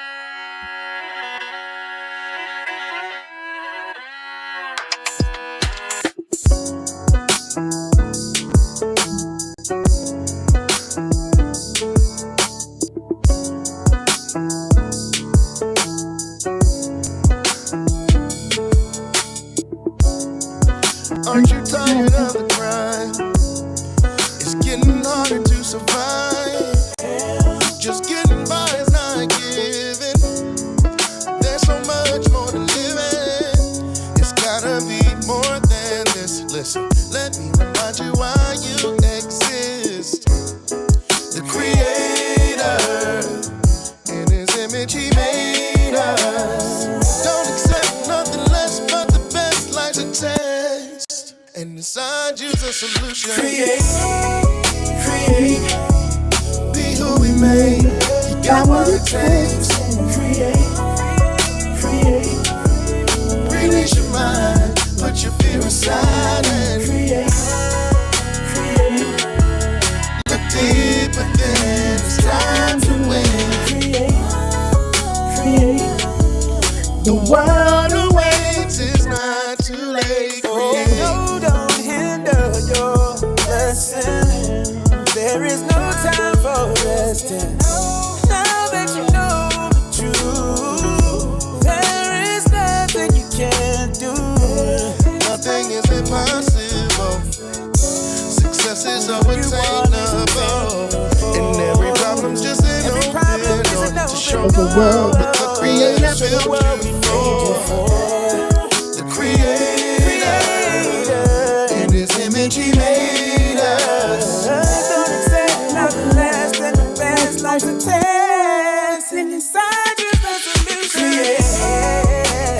Aren't you tired of the grind? It's getting harder to survive. Just getting by is not giving. There's so much more to living. It's gotta be more than this. Listen, let me remind you why you exist. The Creator, in His image He made us. Don't accept nothing less but the best. Life's a test, and inside you's a solution. Create, be who we made. You got what it takes. Create, release your mind, put your fear aside and create. Look deep within, it's time to win. Create. The world awaits, it's not too late. Create. No, don't hinder your blessing. There is no time for resting. Now that you know the truth, there is nothing you can't do. Nothing is impossible. Success is unattainable. And every problem's just an open door to show the world what the Creator built you for. The Creator, in His image He made us. Don't accept nothing less than the best. Life's a test, and inside you's the solution.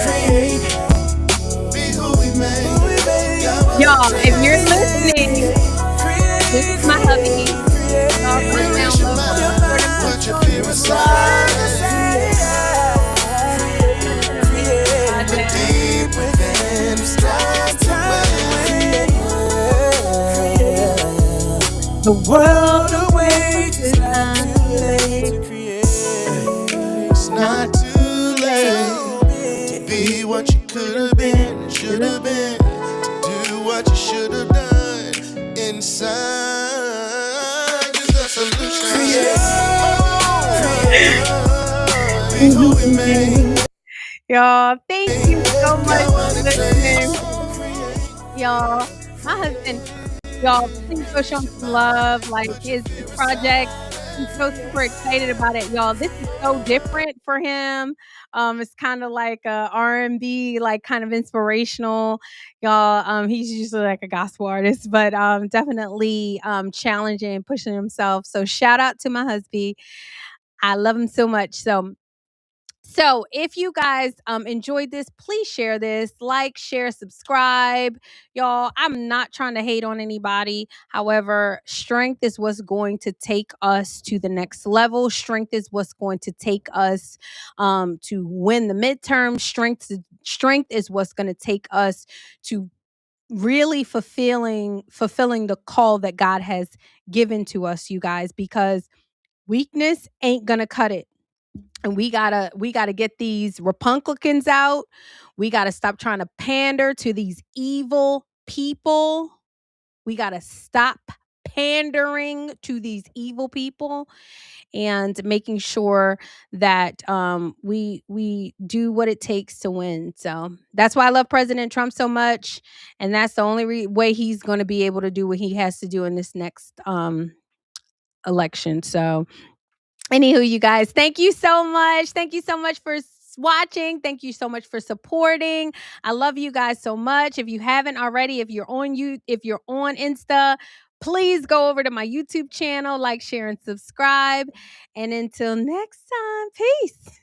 Create, be who we made. Y'all, if you're listening, this is my hubby. Y'all come download, put your fear aside. Deep within, it's time to win. The world awaits, it's not too late to create. It's not too late to be what you could have been, should have been, to do what you should have done. Inside is the solution. Create. Be who we made. y'all. Thank you so much for listening. Y'all, my husband, y'all, please go show him some love. Like his project, he's so super excited about it, y'all. This is so different for him. It's kind of like a R&B, like kind of inspirational, y'all. He's usually like a gospel artist, but definitely challenging, pushing himself. So shout out to my husband. I love him so much. So So if you guys enjoyed this, please share this, like, share, subscribe. Y'all, I'm not trying to hate on anybody. However, strength is what's going to take us to the next level. Strength is what's going to take us to win the midterm. Strength is what's going to take us to really fulfilling the call that God has given to us, you guys, because weakness ain't gonna cut it. And we gotta get these Republicans out. We gotta stop trying to pander to these evil people. We gotta stop pandering to these evil people and making sure that we do what it takes to win. So that's why I love President Trump so much, and that's the only way he's going to be able to do what he has to do in this next election. So anywho, you guys, thank you so much. Thank you so much for watching. Thank you so much for supporting. I love you guys so much. If you haven't already, if you're on Insta, please go over to my YouTube channel, like, share, and subscribe. And until next time, peace.